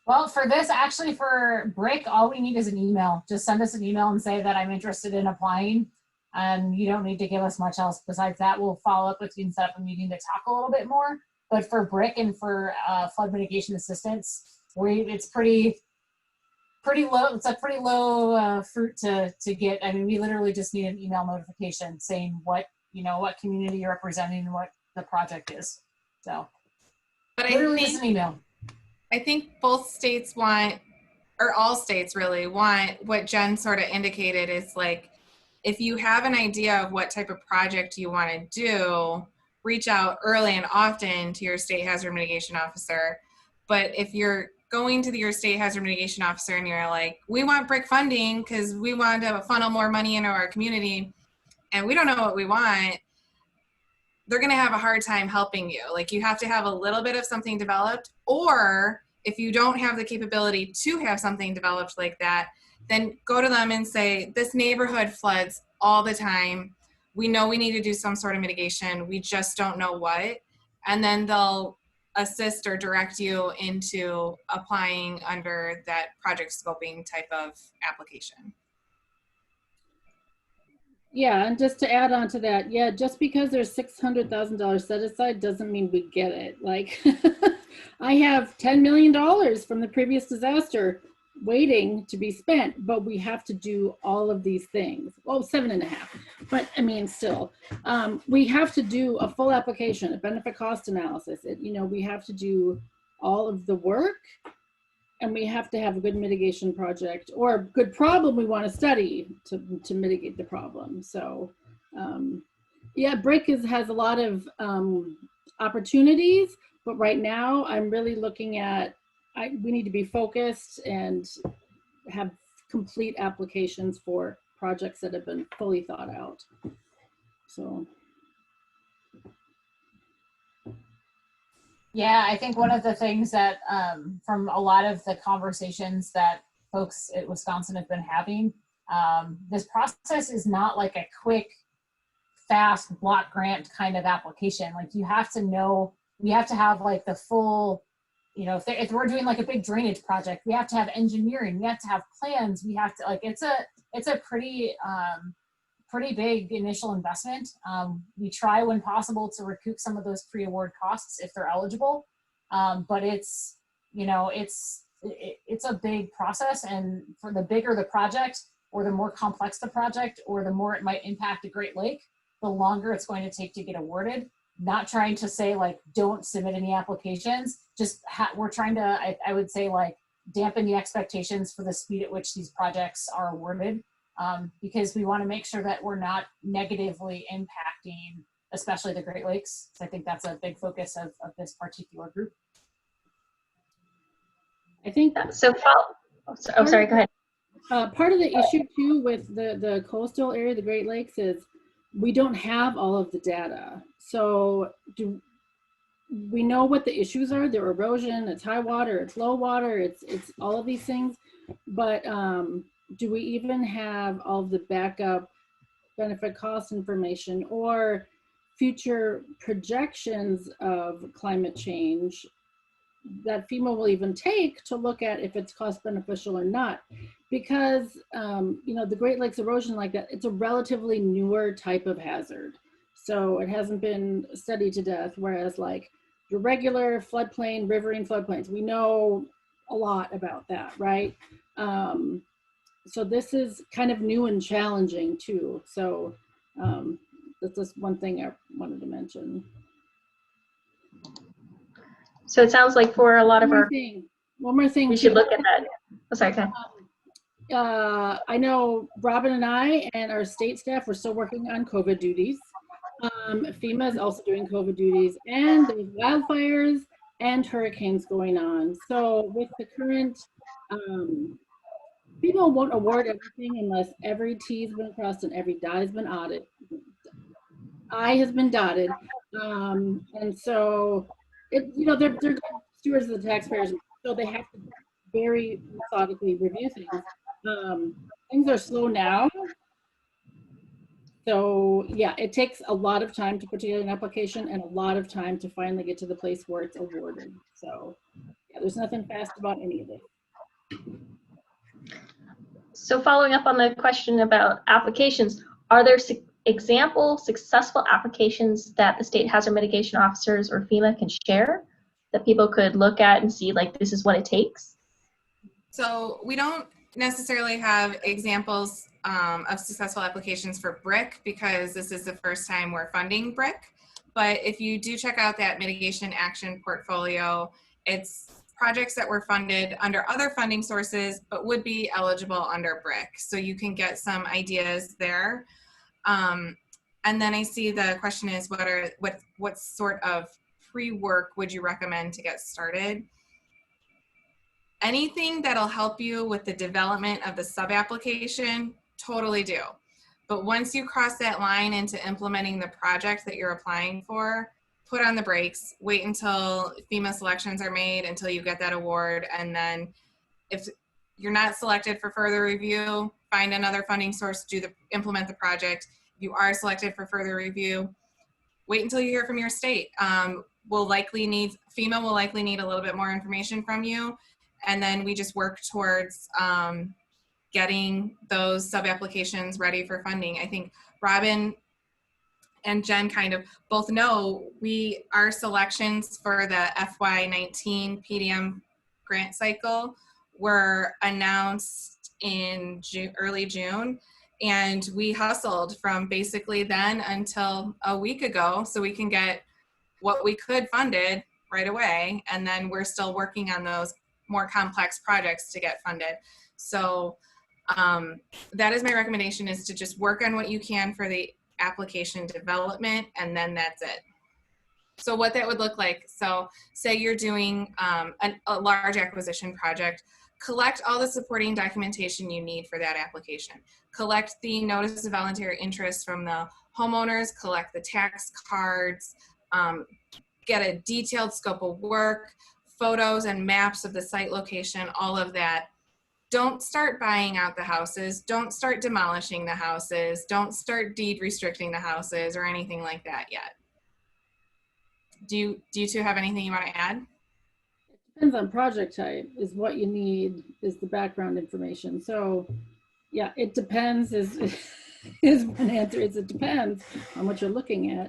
Well, for this, actually for BRIC, all we need is an email. Just send us an email and say that I'm interested in applying. And you don't need to give us much else besides that. We'll follow up with you and set up a meeting to talk a little bit more. But for BRIC and for flood mitigation assistance, it's pretty low. It's a pretty low fruit to get. I mean, we literally just need an email notification saying what community you're representing and what the project is. So, But literally just an email. I think both states want, or all states really want, what Jen sort of indicated is like, if you have an idea of what type of project you want to do, reach out early and often to your state hazard mitigation officer. But if you're going to your state hazard mitigation officer and you're like, we want BRIC funding because we want to funnel more money into our community and we don't know what we want, they're going to have a hard time helping you. Like, you have to have a little bit of something developed, or if you don't have the capability to have something developed like that, then go to them and say, this neighborhood floods all the time. We know we need to do some sort of mitigation. We just don't know what. And then they'll assist or direct you into applying under that project scoping type of application. Yeah, and just to add on to that, yeah, just because there's $600,000 set aside doesn't mean we get it. Like, I have $10 million from the previous disaster waiting to be spent, but we have to do all of these things. Well, 7.5, but I mean, still, we have to do a full application, a benefit cost analysis. We have to do all of the work, and we have to have a good mitigation project or a good problem we want to study to mitigate the problem. So, yeah, BRIC has a lot of opportunities, but right now I'm really looking at, we need to be focused and have complete applications for projects that have been fully thought out. So. Yeah, I think one of the things that from a lot of the conversations that folks at Wisconsin have been having, this process is not like a quick, fast block grant kind of application. Like, you have to know, we have to have like the full, if we're doing like a big drainage project, we have to have engineering, we have to have plans, we have to, like, it's a pretty big initial investment. We try when possible to recoup some of those pre-award costs if they're eligible, but it's a big process, and for the bigger the project or the more complex the project or the more it might impact a Great Lake, the longer it's going to take to get awarded. Not trying to say like don't submit any applications, just we're trying to, I would say, like, dampen the expectations for the speed at which these projects are awarded. Because we want to make sure that we're not negatively impacting, especially the Great Lakes. So I think that's a big focus of this particular group. I think So, sorry, go ahead. part of the issue too with the coastal area, the Great Lakes, is we don't have all of the data. So we know what the issues are? They're erosion, it's high water, it's low water, it's all of these things. But do we even have all of the backup benefit cost information or future projections of climate change that FEMA will even take to look at if it's cost beneficial or not? Because the Great Lakes erosion, like that, it's a relatively newer type of hazard. So it hasn't been studied to death, whereas like your regular floodplain, riverine floodplains. We know a lot about that, right? So this is kind of new and challenging too. So that's just one thing I wanted to mention. So it sounds like for a lot of our, One more thing we too. should look at that. Oh, sorry, go ahead. I know Robin and I and our state staff, we're still working on COVID duties. FEMA is also doing COVID duties, and there's wildfires and hurricanes going on. So with the current, FEMA won't award everything unless every T has been crossed and every I has been audited. I has been dotted. And so, they're good stewards of the taxpayers, so they have to very methodically review things. Things are slow now. So yeah, it takes a lot of time to put together an application and a lot of time to finally get to the place where it's awarded. So yeah, there's nothing fast about any of this. So following up on the question about applications, are there example successful applications that the state hazard mitigation officers or FEMA can share that people could look at and see, like, this is what it takes? So we don't necessarily have examples of successful applications for BRIC because this is the first time we're funding BRIC. But if you do check out that mitigation action portfolio, it's projects that were funded under other funding sources but would be eligible under BRIC. So you can get some ideas there. And then I see the question is, what sort of pre-work would you recommend to get started? Anything that'll help you with the development of the sub-application, totally do. But once you cross that line into implementing the project that you're applying for, put on the brakes, wait until FEMA selections are made, until you get that award, and then if you're not selected for further review, find another funding source, implement the project. If you are selected for further review, wait until you hear from your state. FEMA will likely need a little bit more information from you, and then we just work towards getting those sub-applications ready for funding. I think Robin and Jen kind of both know our selections for the FY19 PDM grant cycle were announced in early June, and we hustled from basically then until a week ago so we can get what we could funded right away, and then we're still working on those more complex projects to get funded. So that is my recommendation, is to just work on what you can for the application development, and then that's it. So what that would look like, so say you're doing a large acquisition project, collect all the supporting documentation you need for that application. Collect the notice of voluntary interest from the homeowners, collect the tax cards, get a detailed scope of work, photos and maps of the site location, all of that. Don't start buying out the houses. Don't start demolishing the houses. Don't start deed restricting the houses or anything like that yet. Do you two have anything you want to add? It depends on project type. Is what you need is the background information. So yeah, it depends is one answer. It depends on what you're looking at.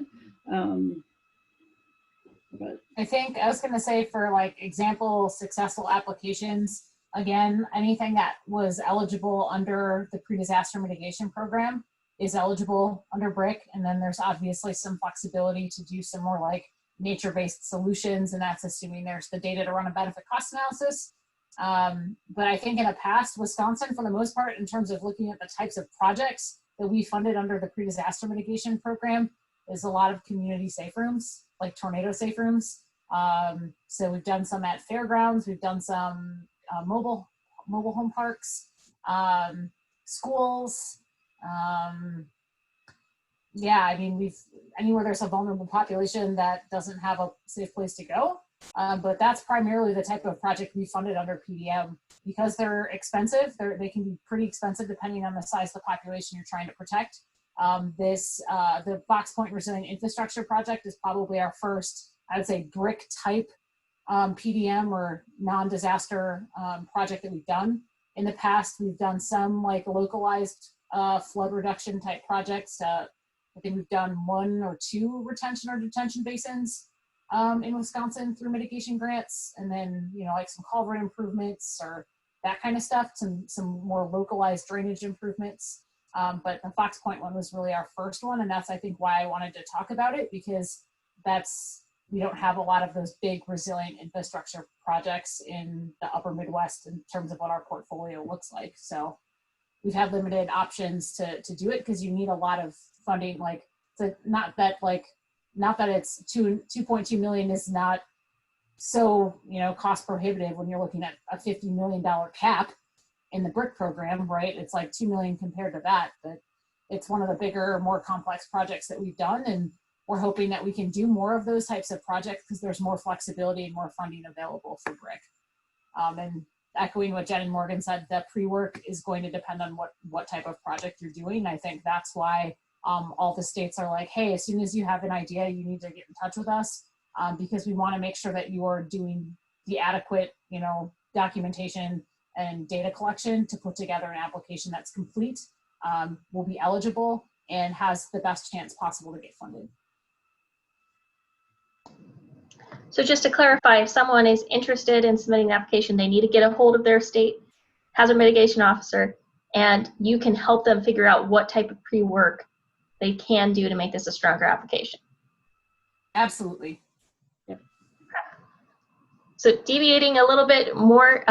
But I think I was going to say, for like example successful applications, again, anything that was eligible under the pre-disaster mitigation program is eligible under BRIC. And then there's obviously some flexibility to do some more like nature-based solutions, and that's assuming there's the data to run a benefit cost analysis. But I think in the past, Wisconsin, for the most part, in terms of looking at the types of projects that we funded under the pre-disaster mitigation program, is a lot of community safe rooms, like tornado safe rooms. So we've done some at fairgrounds, we've done some mobile home parks, schools. Yeah, I mean, anywhere there's a vulnerable population that doesn't have a safe place to go. But that's primarily the type of project we funded under PDM. Because they're expensive, they can be pretty expensive depending on the size of the population you're trying to protect. The Box Point Resilient Infrastructure Project is probably our first, I would say, BRIC type PDM or non-disaster project that we've done. In the past, we've done some like localized flood reduction type projects. I think we've done 1 or 2 retention or detention basins. in Wisconsin through mitigation grants, and then, you know, like some culvert improvements or that kind of stuff, some more localized drainage improvements. But the Fox Point one was really our first one, and that's, I think, why I wanted to talk about it, because we don't have a lot of those big resilient infrastructure projects in the upper Midwest in terms of what our portfolio looks like. So we've had limited options to do it, because you need a lot of funding. Like, not that it's 2.2 million is not so, you know, cost prohibitive when you're looking at a $50 million cap in the BRIC program, right? It's like 2 million compared to that, but it's one of the bigger, more complex projects that we've done. And we're hoping that we can do more of those types of projects because there's more flexibility and more funding available for BRIC. And echoing what Jen and Morgan said, the pre-work is going to depend on what type of project you're doing. I think that's why all the states are like, hey, as soon as you have an idea, you need to get in touch with us, because we want to make sure that you are doing the adequate, you know, documentation and data collection to put together an application that's complete, will be eligible, and has the best chance possible to get funded. So just to clarify, if someone is interested in submitting an application, they need to get a hold of their state hazard mitigation officer, and you can help them figure out what type of pre-work they can do to make this a stronger application. Absolutely. So deviating a little bit more,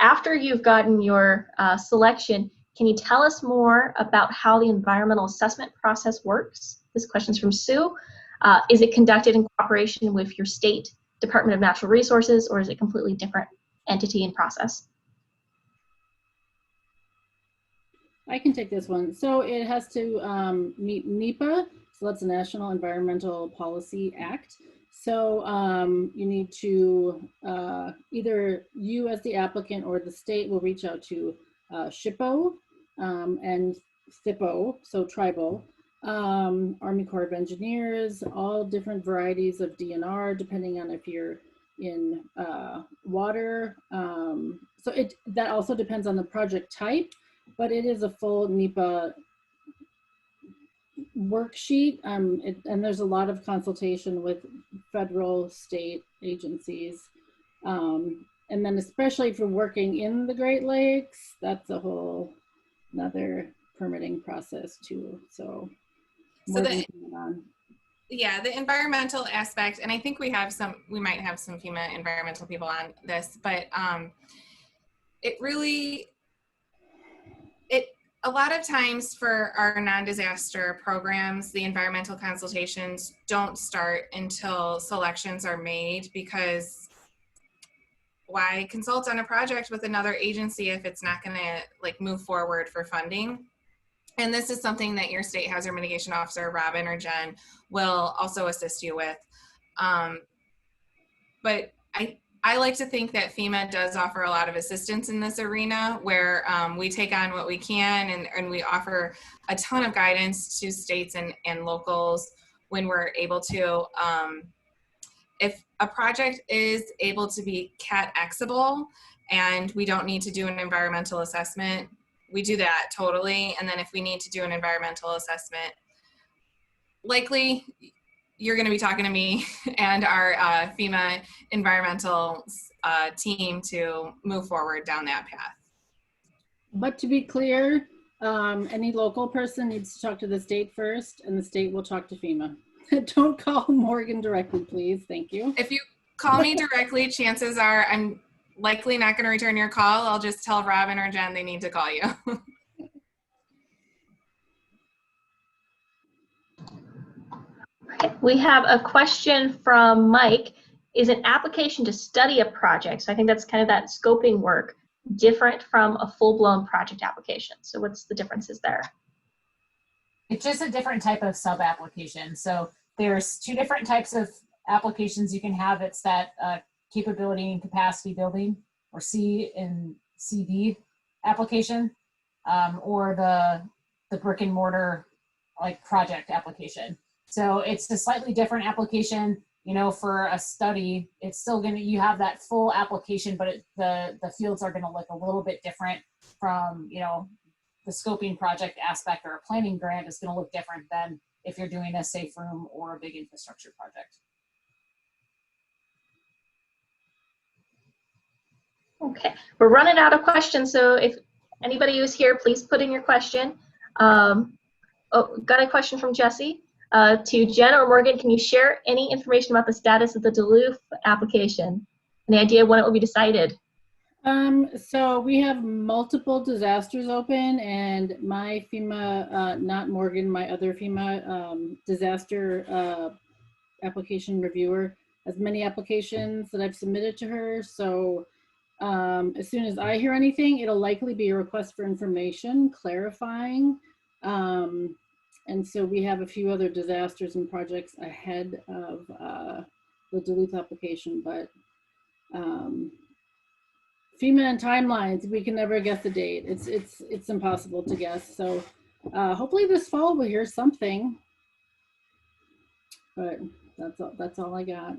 after you've gotten your selection, can you tell us more about how the environmental assessment process works? This question's from Sue. Is it conducted in cooperation with your state Department of Natural Resources, or is it a completely different entity and process? I can take this one. So it has to meet NEPA, so that's the National Environmental Policy Act. So you need to, either you as the applicant or the state will reach out to SHPO and THPO, so tribal, Army Corps of Engineers, all different varieties of DNR, depending on if you're in water. So that also depends on the project type, but it is a full NEPA worksheet, and there's a lot of consultation with federal, state agencies, and then especially for working in the Great Lakes, that's a whole another permitting process too. So the environmental aspect, and I think we might have some FEMA environmental people on this, but a lot of times for our non-disaster programs, the environmental consultations don't start until selections are made, because why consult on a project with another agency if it's not going to like move forward for funding? And this is something that your state hazard mitigation officer, Robin or Jen, will also assist you with. But I like to think that FEMA does offer a lot of assistance in this arena, where we take on what we can, and we offer a ton of guidance to states and locals when we're able to. If a project is able to be CAT-Xable and we don't need to do an environmental assessment, we do that totally. And then if we need to do an environmental assessment, likely you're going to be talking to me and our FEMA environmental team to move forward down that path. But to be clear, any local person needs to talk to the state first, and the state will talk to FEMA. Don't call Morgan directly, please. Thank you. If you call me directly, chances are I'm likely not going to return your call. I'll just tell Robin or Jen they need to call you. We have a question from Mike. Is an application to study a project, so I think that's kind of that scoping work, different from a full-blown project application? So what's the differences there? It's just a different type of sub-application. So there's two different types of applications you can have. It's that capability and capacity building, or C and CD application, or the brick and mortar like project application. So it's a slightly different application. You know, for a study, it's still you have that full application, but the fields are gonna look a little bit different from, you know, the scoping project aspect, or a planning grant is gonna look different than if you're doing a safe room or a big infrastructure project. Okay, we're running out of questions, so if anybody who's here, please put in your question. Got a question from Jesse. To Jen or Morgan, can you share any information about the status of the Duluth application? Any idea when it will be decided? So we have multiple disasters open, and my FEMA, not Morgan, my other FEMA disaster application reviewer has many applications that I've submitted to her. So as soon as I hear anything, it'll likely be a request for information clarifying. And so we have a few other disasters and projects ahead of the Duluth application, but FEMA and timelines, we can never guess the date. It's impossible to guess. So hopefully this fall we'll hear something. But that's all I got.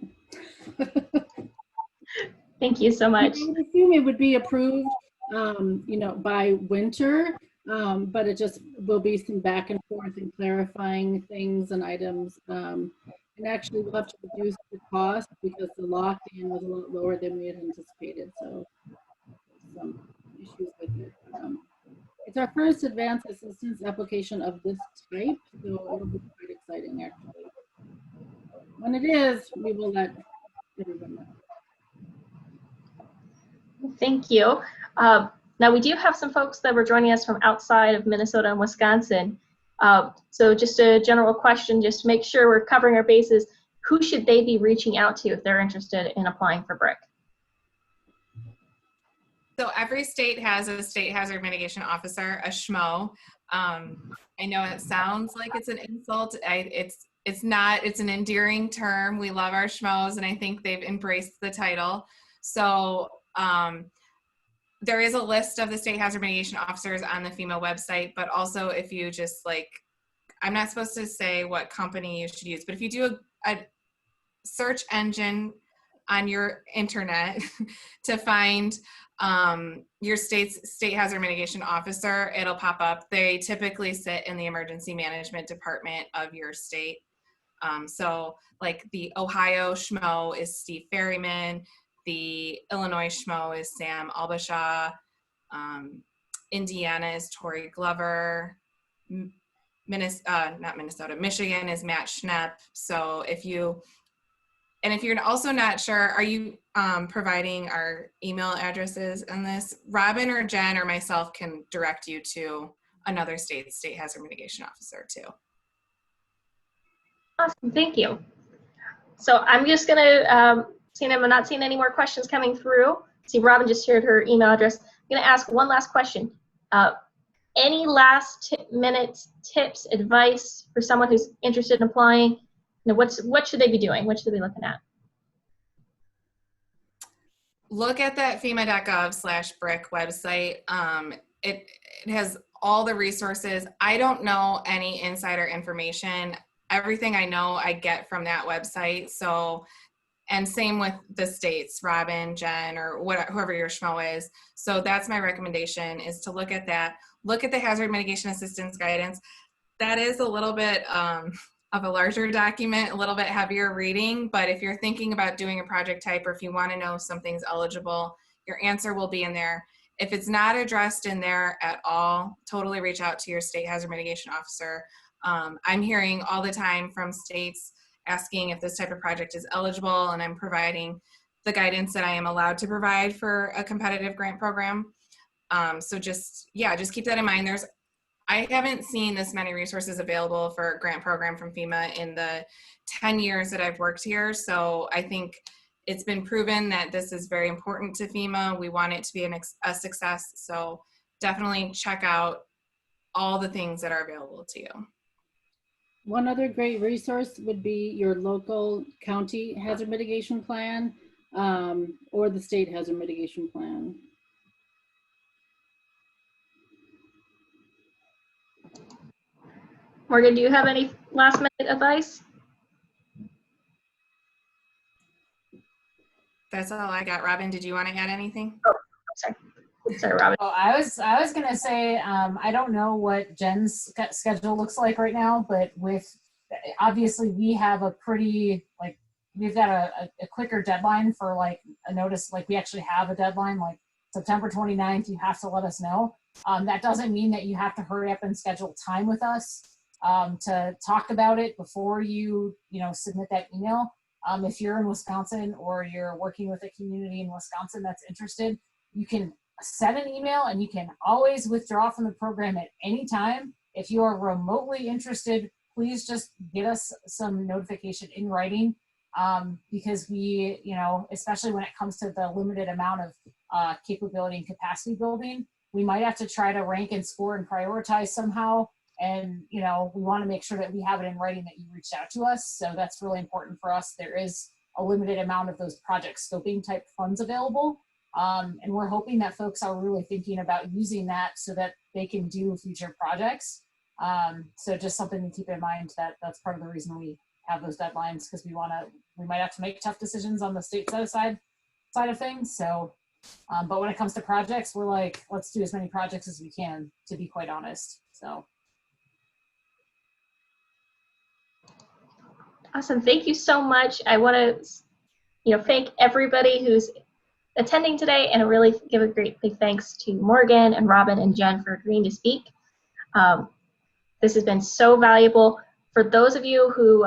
Thank you so much. I would assume it would be approved, by winter, but it just will be some back and forth and clarifying things and items. And actually, we'll have to reduce the cost because the lock-in was a lot lower than we had anticipated. So some issues with it. It's our first advanced assistance application of this type, so it'll be quite exciting actually. When it is, we will let everyone know. Thank you. Now we do have some folks that were joining us from outside of Minnesota and Wisconsin. So just a general question, just to make sure we're covering our bases, who should they be reaching out to if they're interested in applying for BRIC? So every state has a state hazard mitigation officer, a SHMO. I know it sounds like it's an insult. It's not, it's an endearing term. We love our SHMOs, and I think they've embraced the title. So there is a list of the state hazard mitigation officers on the FEMA website, but also if you just I'm not supposed to say what company you should use, but if you do a search engine on your internet to find your state's state hazard mitigation officer, it'll pop up. They typically sit in the emergency management department of your state. So like the Ohio SHMO is Steve Ferryman, the Illinois SHMO is Sam Albashaw, Indiana is Tori Glover, Michigan is Matt Schnepp. So if you're also not sure, are you providing our email addresses in this? Robin or Jen or myself can direct you to another state hazard mitigation officer too. Awesome, thank you. So I'm just gonna, seeing I'm not seeing any more questions coming through. See, Robin just shared her email address. I'm gonna ask one last question. Any last minute tips, advice for someone who's interested in applying? What should they be doing? What should they be looking at? Look at that FEMA.gov/BRIC website. It has all the resources. I don't know any insider information. Everything I know I get from that website. So, and same with the states, Robin, Jen, or whoever your SHMO is. So that's my recommendation, is to look at that. Look at the hazard mitigation assistance guidance. That is a little bit of a larger document, a little bit heavier reading, but if you're thinking about doing a project type, or if you want to know if something's eligible, your answer will be in there. If it's not addressed in there at all, totally reach out to your state hazard mitigation officer. I'm hearing all the time from states asking if this type of project is eligible, and I'm providing the guidance that I am allowed to provide for a competitive grant program. So just keep that in mind. I haven't seen this many resources available for a grant program from FEMA in the 10 years that I've worked here. So I think it's been proven that this is very important to FEMA. We want it to be a success. So definitely check out all the things that are available to you. One other great resource would be your local county hazard mitigation plan, or the state hazard mitigation plan. Morgan, do you have any last minute advice? That's all I got. Robin, did you want to add anything? Oh, sorry, Robin. Oh, I was gonna say, I don't know what Jen's schedule looks like right now, but obviously we have a pretty, we've got a quicker deadline for a notice. We actually have a deadline, September 29th, you have to let us know. That doesn't mean that you have to hurry up and schedule time with us to talk about it before you submit that email. If you're in Wisconsin or you're working with a community in Wisconsin that's interested, you can send an email and you can always withdraw from the program at any time. If you are remotely interested, please just get us some notification in writing, because we, especially when it comes to the limited amount of capability and capacity building, we might have to try to rank and score and prioritize somehow. And, we want to make sure that we have it in writing that you reached out to us. So that's really important for us. There is a limited amount of those project scoping type funds available. And we're hoping that folks are really thinking about using that so that they can do future projects. So just something to keep in mind, that that's part of the reason we have those deadlines, because we might have to make tough decisions on the state side of things. So, but when it comes to projects, we're like, let's do as many projects as we can, to be quite honest. So. Awesome. Thank you so much. I want to, thank everybody who's attending today, and really give a great big thanks to Morgan and Robin and Jen for agreeing to speak. This has been so valuable. For those of you who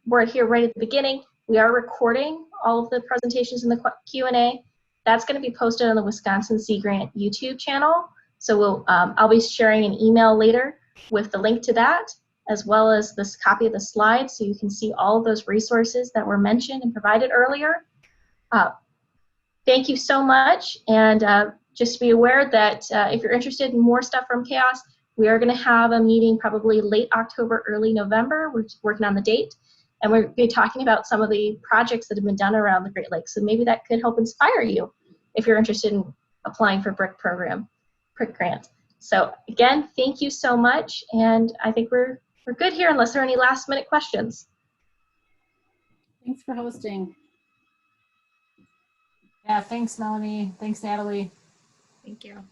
weren't here right at the beginning, we are recording all of the presentations in the Q&A. That's going to be posted on the Wisconsin Sea Grant YouTube channel. So I'll be sharing an email later with the link to that, as well as this copy of the slides, so you can see all of those resources that were mentioned and provided earlier. Thank you so much, and just be aware that if you're interested in more stuff from CHAOSS, we are going to have a meeting probably late October, early November. We're just working on the date, and we're going to be talking about some of the projects that have been done around the Great Lakes, so maybe that could help inspire you if you're interested in applying for BRIC grant. So again, thank you so much, and I think we're good here unless there are any last minute questions. Thanks for hosting. Yeah, thanks, Melanie. Thanks, Natalie. Thank you.